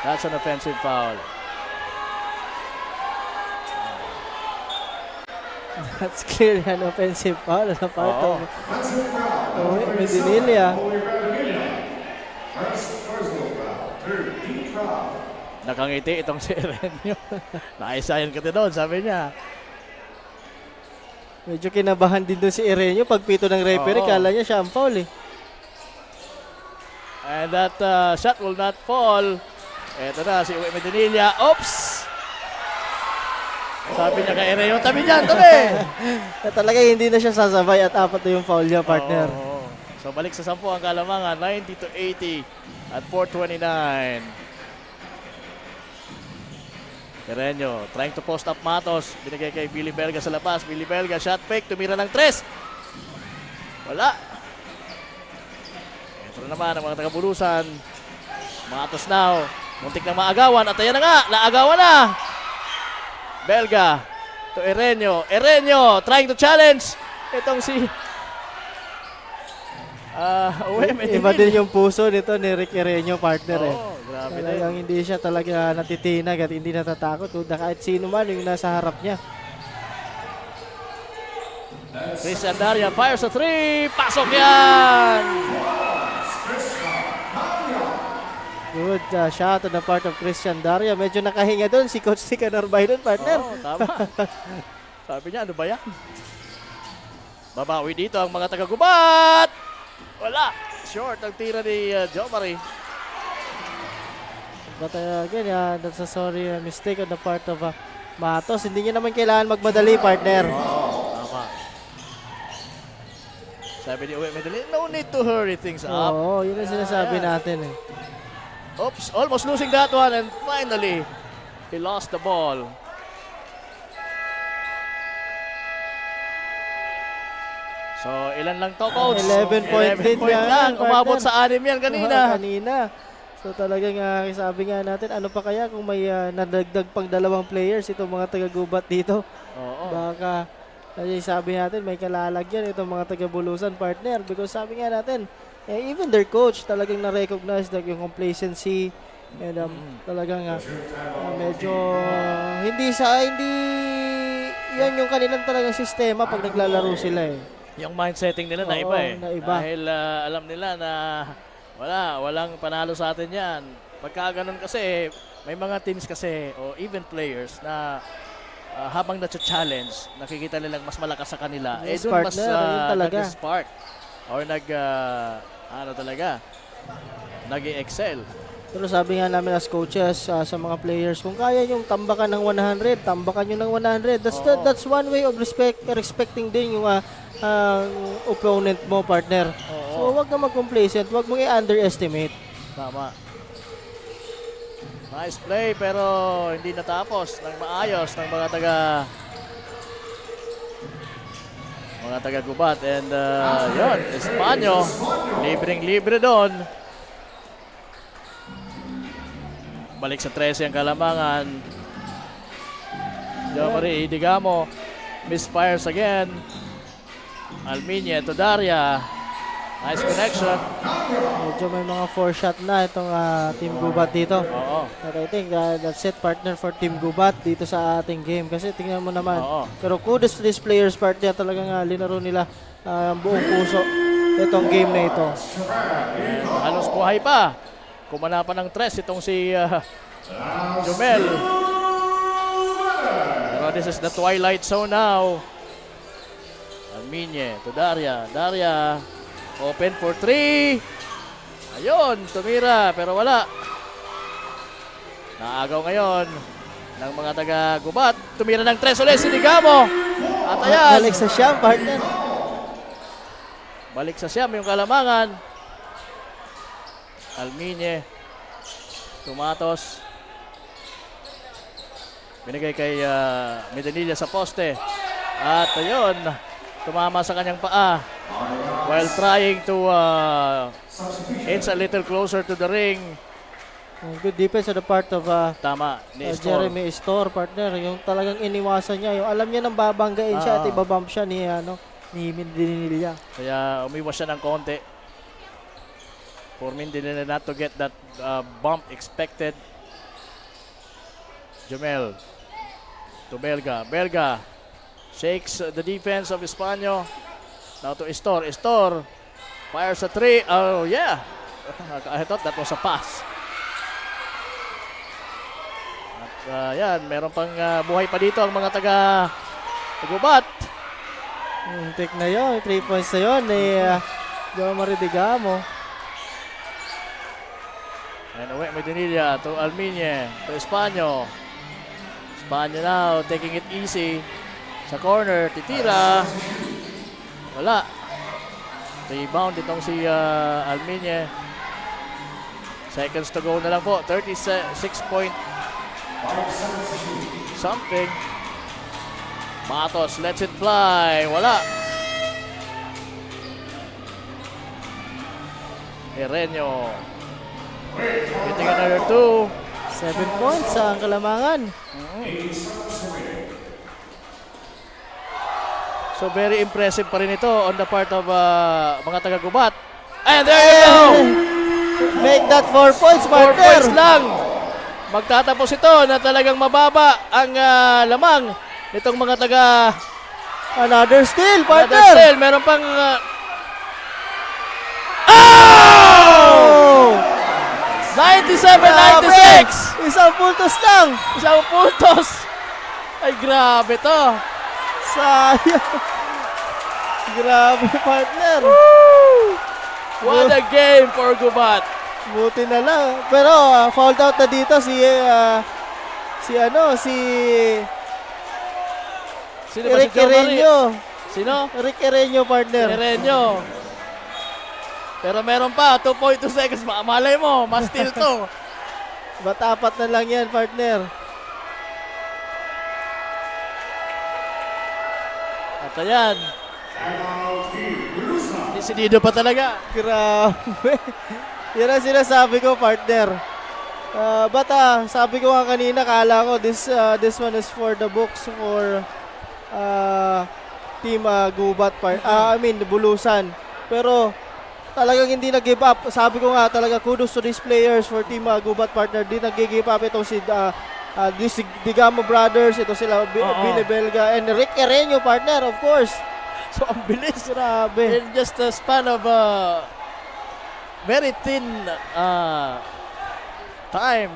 That's an offensive foul. That's clearly an offensive foul on the part of Medinilla. Nakangiti itong si Erenio. Naisayan ka doon, sabi niya. Medyo kinabahan din doon si Erenio. Pagpito ng referee, kala niya siya ang foul eh. And that shot will not fall. Ito na si Uwe Medinilla. Oops! Sabi niya kay Erenio, tabi dyan, tabi! Talaga hindi na siya sasabay at 4 na yung foul niya, partner. So balik sa 10 ang Kalamangan, 90-80 at 4:29. Erenio trying to post up Matos. Binigay kay Billy Belga sa labas. Billy Belga shot fake. Tumira ng 3. Wala. Ito na naman ang mga taga-Bulusan. Matos now. Muntik na maagawan. At ayan na nga. Naagawan na. Belga to Erenio. Erenio trying to challenge. Itong si Iba din yung puso nito ni Rick Erenio, partner eh. Grabe na Talagang hindi siya talaga natitinag at hindi natatakot kung kahit sino man yung nasa harap niya. Christian Daria fires a 3. Pasok yan! Good shot on the part of Christian Daria. Medyo nakahinga doon si Coach Tika Norbay doon, partner. Tama. Sabi niya, ano ba yan? Babawi dito ang mga taga-Gubat! Wala! Short ang tira ni Jomari. But again, that's a sorry mistake on the part of Matos. Hindi niya naman kailangan magmadali, partner. Tama. Sabi ni Uwe Medellin, no need to hurry things up. Oo, yun ang sinasabi natin eh. Oops, almost losing that one and finally, he lost the ball. So, ilan lang to, Coach? 11 point din lang. yan. Umabot sa 6 yan kanina. So talagang sabi nga natin, ano pa kaya kung may nadagdag pang 2 players itong mga taga-Gubat dito. Baka, sabi natin, may kalalagyan itong mga taga-Bulusan, partner. Because sabi nga natin, even their coach talagang na-recognize yung complacency and talagang medyo hindi yan yung kanilang talagang sistema pag naglalaro sila eh. Yung mindsetting nila na iba eh. Dahil alam nila na walang panalo sa atin yan. Pagka ganun kasi, may mga teams kasi o even players na habang na-challenge, nakikita nilang mas malakas sa kanila. Yes, Doon mas nag-spark or nag-excel. Pero sabi nga namin as coaches sa mga players, kung kaya yung tambakan ng 100, tambakan nyo ng 100. That's one way of respecting din yung opponent mo, partner. So wag ka mag-complacent, wag mong i-underestimate. Tama. Nice play pero hindi natapos ng maayos ng mga taga-Gubat. And yun, Espanyo, libreng-libre doon. Balik sa 13 ang Kalamangan. Jomari Digamo misfires again. Alminye to Daria. Nice connection. Medyo may mga 4 shot na itong Team Gubat dito. But I think that's it, partner, for Team Gubat dito sa ating game. Kasi tingnan mo naman. Pero kudos to these players, partner. Talagang linaro nila buong puso itong game na ito. Halos buhay pa. Kumana pa ng 3 itong si Jomel. Pero this is the twilight zone now. Alminye to Daria. Daria open for 3. Ayun, tumira pero wala. Naagaw ngayon ng mga taga-Gubat. Tumira ng 3 ulit si Digamo. At ayan. Balik sa siyam, partner. Balik sa siyam yung Kalamangan. Alminye. Tumatos. Binigay kay Medinilla sa poste. At ayun, tumama sa kanyang paa while trying to inch a little closer to the ring. Good defense on the part of Tama, ni Estor. Jeremy Estor, partner. Yung talagang iniwasan niya. Yung alam niya nang babanggain siya at ibabump siya ni Medinilla. Kaya umiwas siya ng konti. For Medinilla not to get that bump expected. Jomel to Belga. Belga shakes the defense of Espanyo. Now to Estor. Estor fires a 3. Oh yeah. I thought that was a pass. At yan, meron pang buhay pa dito ang mga taga-Gubat. Take na yun. 3 points na yun ni Jomari Digamo. And away Medinilla to Alminye, to Espanyo. Espanyo now taking it easy. Sa corner, titira. Wala. Rebound itong si Alminye. Seconds to go na lang po. 36 point something. Matos lets it fly. Wala. Hereño getting another 2. 7 points ang Kalamangan. So very impressive pa rin ito on the part of mga taga-Gubat. And there you go! Make that 4 points, 4 partner. points lang. Magtatapos ito na talagang mababa ang lamang nitong mga taga... Another steal, partner. Another steal. Meron pang... Oh! 97-96! Isang puntos lang. Isang puntos. Ay, grabe to. Sayang. Grabe, partner. Woo! What a game for Gubat. Buti na lang. Pero fouled out na dito si Sino ba Rick si Joe Marie? Hereño. Sino? Rick Hereño, partner. Hereño. Pero meron pa, 2.2 seconds. Malay mo, mas steal to. Ba't 4 na lang yan, partner? At ayan. Desidido pa talaga. Grabe. Yan ang sinasabi ko, partner. Sabi ko nga kanina, kala ko this one is for the books for Team Gubat. Bulusan. Pero talagang hindi nag-give up. Sabi ko nga talaga, kudos to these players for Team Gubat, partner. Di nag-give up itong si Digamo Brothers, ito sila Billy Belga and Rick Hereño, partner, of course. So ang bilis. Grabe. In just a span of very thin time.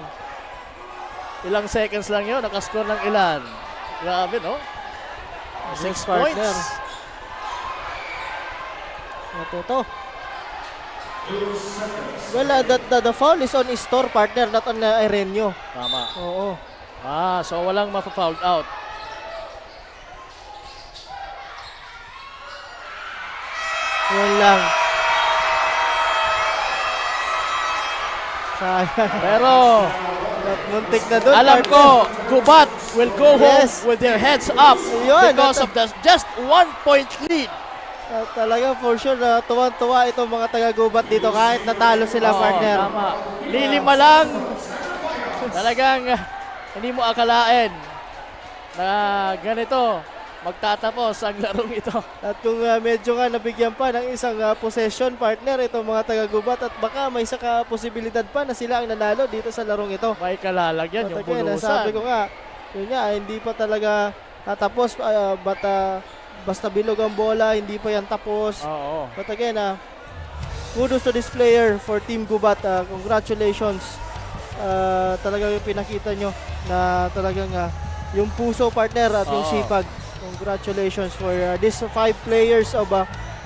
Ilang seconds lang yun, nakascore ng ilan. Grabe, no? 6 points. Ito. Well, the foul is on Estor, partner, not on Hereño. Tama. Oo. So walang mafa-fouled out. Yan lang. Sayang. Pero muntik na doon. Alam ko, Gubat will go home with their heads up because of the just 1 point lead. Talaga for sure na tuwang-tuwa itong mga taga-Gubat dito kahit natalo sila, partner. Tama. Lilima lang. Talagang hindi mo akalain na ganito magtatapos ang larong ito. At kung medyo nga nabigyan pa ng isang possession, partner, itong mga taga-Gubat, at baka may saka posibilidad pa na sila ang nanalo dito sa larong ito. May kalalagyan yung bulusan. Sabi ko nga, yun nga, hindi pa talaga tatapos, basta bilog ang bola, hindi pa yan tapos. But again, kudos to this player for Team Gubat. Congratulations. Talagang pinakita nyo na talagang yung puso, partner, at yung sipag. Congratulations for these 5 players of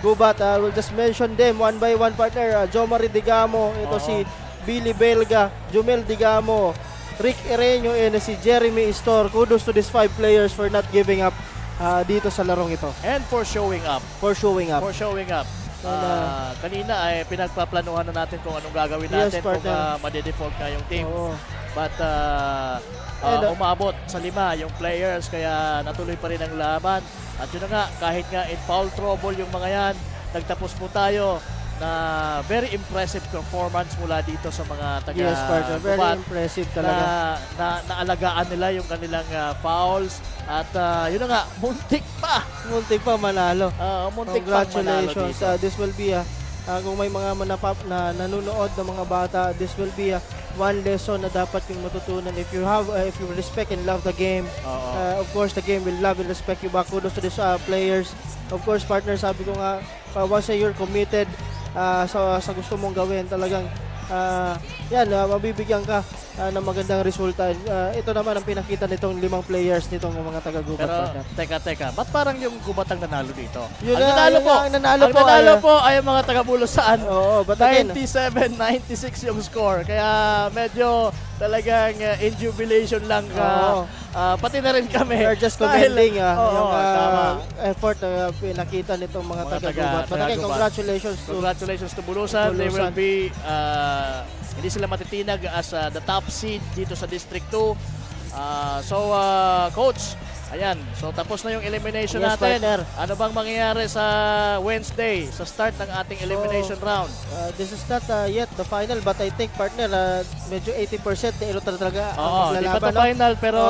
Gubat. We'll just mention them one by one, partner. Jomari Digamo, ito si Billy Belga, Jomel Digamo, Rick Hereño, and si Jeremy Estor. Kudos to these 5 players for not giving up dito sa larong ito. And for showing up. For showing up. For showing up. Kanina ay pinagpaplanuhan na natin kung anong gagawin Yes, natin kung partner. made-default na yung team. Oo. But And, umabot sa 5 yung players kaya natuloy pa rin ang laban. At yun na nga, kahit nga in foul trouble yung mga yan, nagtapos po tayo na very impressive performance mula dito sa mga taga Yes, partner. Very Gubat impressive talaga. na naalagaan nila yung kanilang fouls at yun na nga, muntik pa manalo. muntik pa manalo Congratulations. dito. This will be kung may mga nanonood ng mga bata, this will be one lesson na dapat yung matutunan. If you respect and love the game, of course the game will love and respect you back. Kudos to these players. Of course, partner, sabi ko nga, once you're committed sa gusto mong gawin, talagang mabibigyan ka ng magandang resulta. Ito naman ang pinakita nitong 5 players nitong mga taga-Gubat. Pero, teka, ba't parang yung Gubat ang nanalo dito? Yun ang nanalo po ay ang mga taga-Bulusan. Oo, but again, 97-96 yung score. Kaya medyo talagang in jubilation lang. Pati na rin kami. We're just commending yung tama. effort na pinakita nitong mga taga-Gubat. But again, congratulations to Bulusan. They will be hindi sila matitinag as the top seed dito sa District 2. Coach, ayan. So tapos na yung elimination natin. Partner. Ano bang mangyayari sa Wednesday sa start ng ating elimination round? This is not yet the final, but I think, partner, medyo 80% na ilo talaga ang Di pa maglalaban. to final pero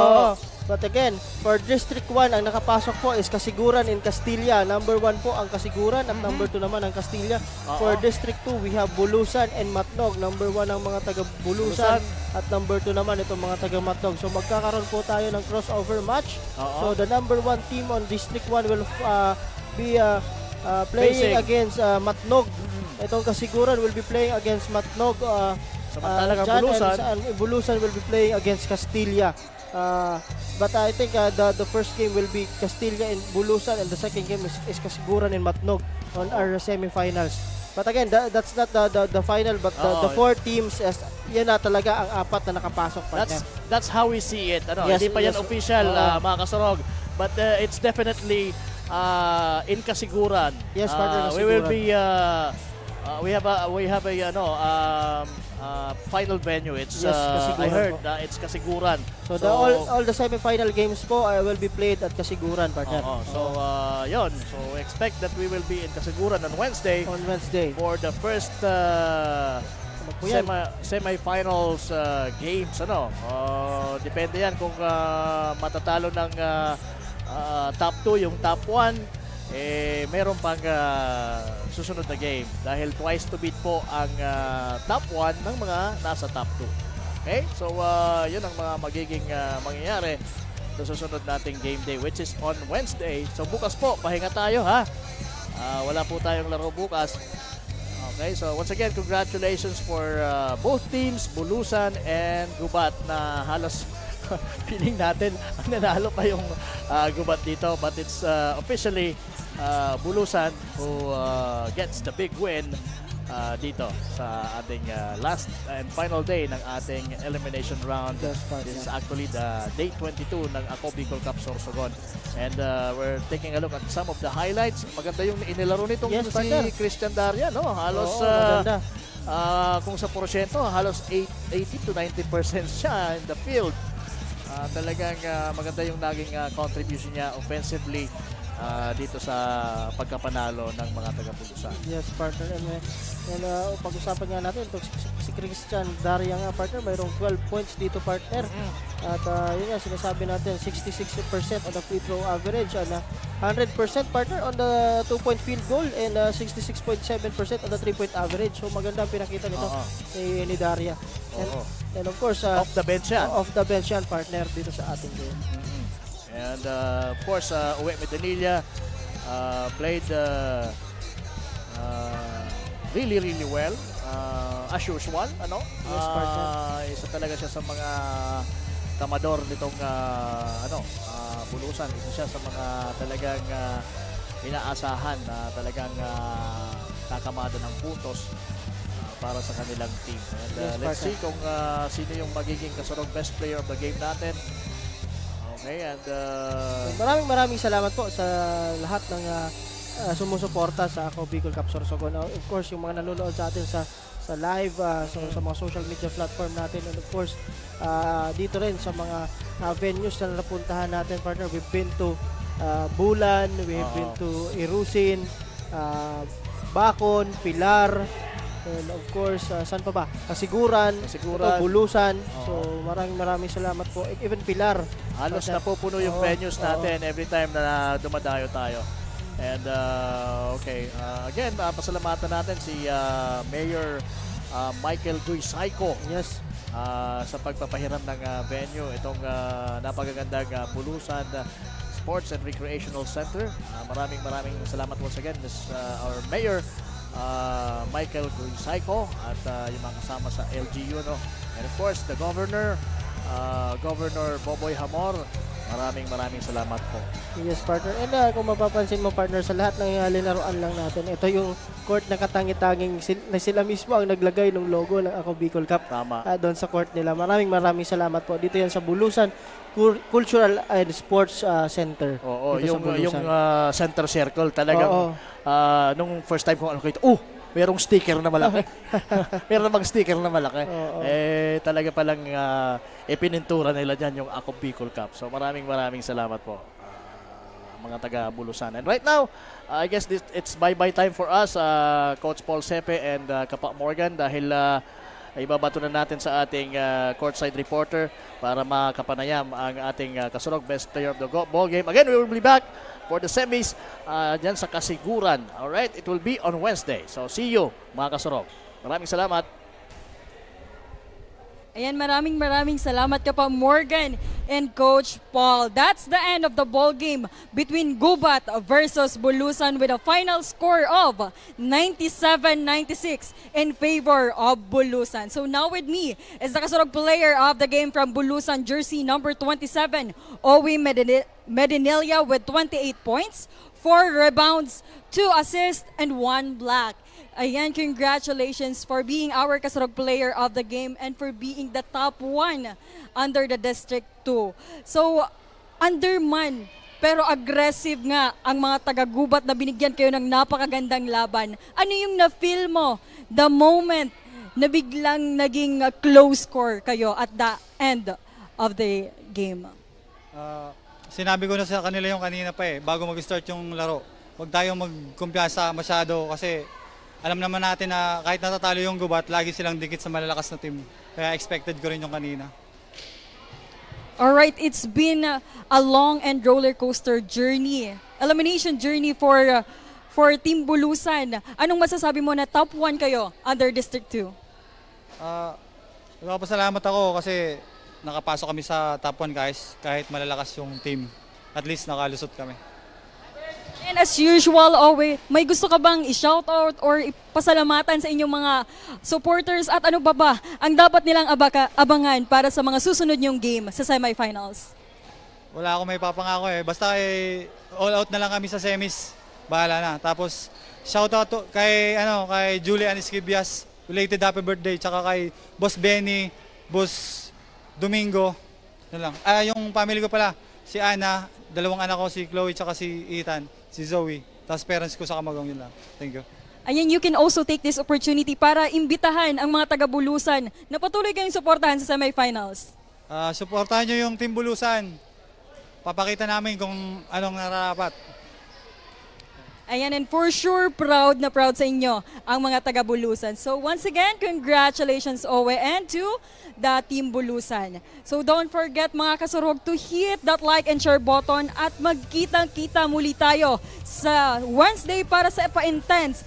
But again, for District 1, ang nakapasok po is Kasiguran in Castilla. Number 1 po ang Kasiguran at number 2 naman ang Castilla. For District 2, we have Bulusan and Matnog. Number 1 ang mga taga Bulusan at number 2 naman itong mga taga Matnog. So magkakaroon po tayo ng crossover match. So the number 1 team on District 1 will be playing against Matnog. Itong Kasiguran will be playing against Matnog. Samantalang ang Bulusan will be playing against Castilla. But I think the first game will be Castilla and Bulusan, and the second game is Kasiguran and Matnog on our semifinals. But again, that's not the final, but the 4 teams, yan na talaga ang 4 na nakapasok. That's how we see it. Yes, hindi pa yan official, mga kasorog. But it's definitely in Kasiguran. Yes, partner, we will be we have a final venue. It's I heard it's Kasiguran. So all the semi-final games po will be played at Kasiguran, partner. Yun. So expect that we will be in Kasiguran on Wednesday. For the first semi-finals games. Depende yan kung matatalo ng top 2 yung top 1. Meron pang susunod na game dahil twice to beat po ang top 1 ng mga nasa top 2. Okay? So, yun ang mga magiging mangyayari sa susunod nating game day, which is on Wednesday. So, bukas po, pahinga tayo, ha? Wala po tayong laro bukas. Okay? So, once again, congratulations for both teams, Bulusan and Gubat, na halos feeling natin ang nanalo pa yung Gubat dito, but it's officially Bulusan who gets the big win dito sa ating last and final day ng ating elimination round. This is actually the day 22 ng Ako Bicol Cup Sorsogon, and we're taking a look at some of the highlights. Maganda yung inilaro nitong si Christian Daria, no? Halos kung sa porsyento, halos 80 to 90% siya in the field. Talagang maganda yung naging contribution niya offensively dito sa pagkapanalo ng mga taga-Bulusan. Yes, partner. And pag-usapan nga natin, si Christian Daria nga, partner, mayroong 12 points dito, partner. At yun nga, sinasabi natin, 66% on the free throw average, and 100% partner on the 2-point field goal, and 66.7% on the 3-point average. So maganda ang pinakita nito ni Daria. And of course, off the bench yan. Off the bench yan, partner, dito sa ating game. And of course, Uwe Medinilla played really well, as usual. Yes, partner. Isa talaga siya sa mga kamador nitong Bulusan. Isa siya sa mga talagang inaasahan na talagang kakamada ng putos para sa kanilang team. And let's see kung sino yung magiging kasurog best player of the game natin. Okay, and maraming salamat po sa lahat ng sumusuporta sa Ako Bicol Cup Sorsogon. Of course, yung mga nanonood sa atin sa live, sa mga social media platform natin, and of course, dito rin sa mga venues na napuntahan natin, partner. We've been to Bulan, we've been to Irusin, Bacon, Pilar, and of course, saan pa ba? Kasiguran, ito, Bulusan. So maraming salamat po. Even Pilar. Halos napupuno yung venues natin every time na dumadayo tayo. And again, pasalamatan natin si Mayor Michael Duy Saico. Yes. Sa pagpapahiram ng venue, itong napagagandang Bulusan Sports and Recreational Center. Maraming salamat once again, our Mayor Michael Duy Saico at yung mga kasama sa LGU, no? And of course, the Governor Boboy Hamor. Maraming salamat po. Yes, partner. And kung mapapansin mo, partner, sa lahat ng linaruan lang natin, ito yung court na katangi-tanging na sila mismo ang naglagay ng logo ng Ako Bicol Cup. Tama. Doon sa court nila. Maraming salamat po. Dito yan sa Bulusan Cultural and Sports Center. Oo, yung center circle talagang nung first time ko merong sticker na malaki. Meron namang sticker na malaki. Talaga palang ipinintura nila dyan yung Ako Bicol Cup. So maraming salamat po mga taga Bulusan. And right now, I guess it's bye-bye time for us, Coach Paul Sepe and Kapa Morgan, dahil ibabato na natin sa ating courtside reporter para makapanayam ang ating kasurog best player of the ball game. Again, we will be back for the semis dyan sa Kasiguran. Alright, it will be on Wednesday. So see you mga kasurog. Maraming salamat. Ayan, maraming salamat ka pa, Morgan and Coach Paul. That's the end of the ball game between Gubat versus Bulusan with a final score of 97-96 in favor of Bulusan. So now with me is the kasurog player of the game from Bulusan, jersey number 27, Owi Medinilla with 28 points, 4 rebounds, 2 assists, and 1 block. Ayan, congratulations for being our kasurog player of the game and for being the top 1 under the District 2. So, underman, pero aggressive nga ang mga taga-Gubat na binigyan kayo ng napakagandang laban. Ano yung na-feel mo the moment na biglang naging close score kayo at the end of the game? Sinabi ko na sa kanila yung kanina pa bago mag-start yung laro. Huwag tayong magkumpiyansa masyado kasi alam naman natin na kahit natatalo yung Gubat, lagi silang dikit sa malalakas na team. Kaya expected ko rin yung kanina. Alright, it's been a long and roller coaster journey. Elimination journey for Team Bulusan. Anong masasabi mo na top 1 kayo under District 2? Nagpapasalamat ako kasi nakapasok kami sa top 1 guys. Kahit malalakas yung team. At least nakalusot kami. And as usual, Owe, may gusto ka bang i-shoutout or ipasalamatan sa inyong mga supporters at ano ba ang dapat nilang abangan para sa mga susunod nyong game sa semifinals? Wala akong may papangako Basta all out na lang kami sa semis. Bahala na. Tapos shoutout kay Julie Anisquibias, belated happy birthday, tsaka kay Boss Benny, Boss Domingo. Yun lang. Yung family ko pala, si Ana, 2 anak ko, si Chloe tsaka si Ethan, si Zoe. Tapos parents ko sa Kamagong, yun lang. Thank you. Ayan, you can also take this opportunity para imbitahan ang mga taga-Bulusan na patuloy kayong suportahan sa semifinals. Suportahan nyo yung Team Bulusan. Papakita namin kung anong nararapat. Ayan, and for sure, proud na proud sa inyo ang mga taga-Bulusan. So once again, congratulations, Owe, and to the Team Bulusan. So don't forget mga kasurog to hit that like and share button at magkitang-kita muli tayo sa Wednesday para sa pa-intense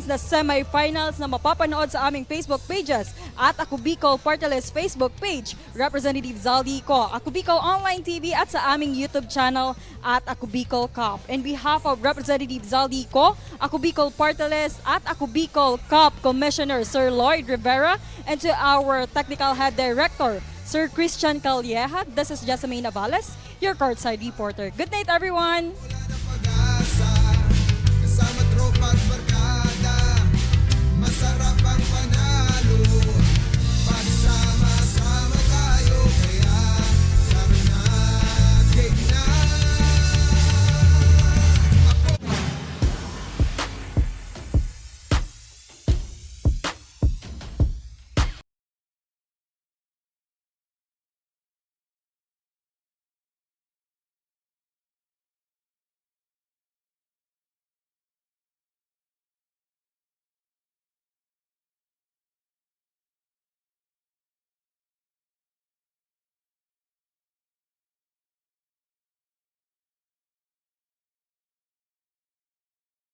na semifinals na mapapanood sa aming Facebook pages at Ako Bicol Party List Facebook page, Representative Zaldi Ko, Ako Bicol Online TV at sa aming YouTube channel at Ako Bicol Cup. In behalf of Representative Zaldi Ko, Ako Bicol Party List at Ako Bicol Cup Commissioner Sir Lloyd Rivera, and to our Technical Head Director, Sir Christian Calleja, this is Jessamine Navales, your courtside reporter. Good night, everyone!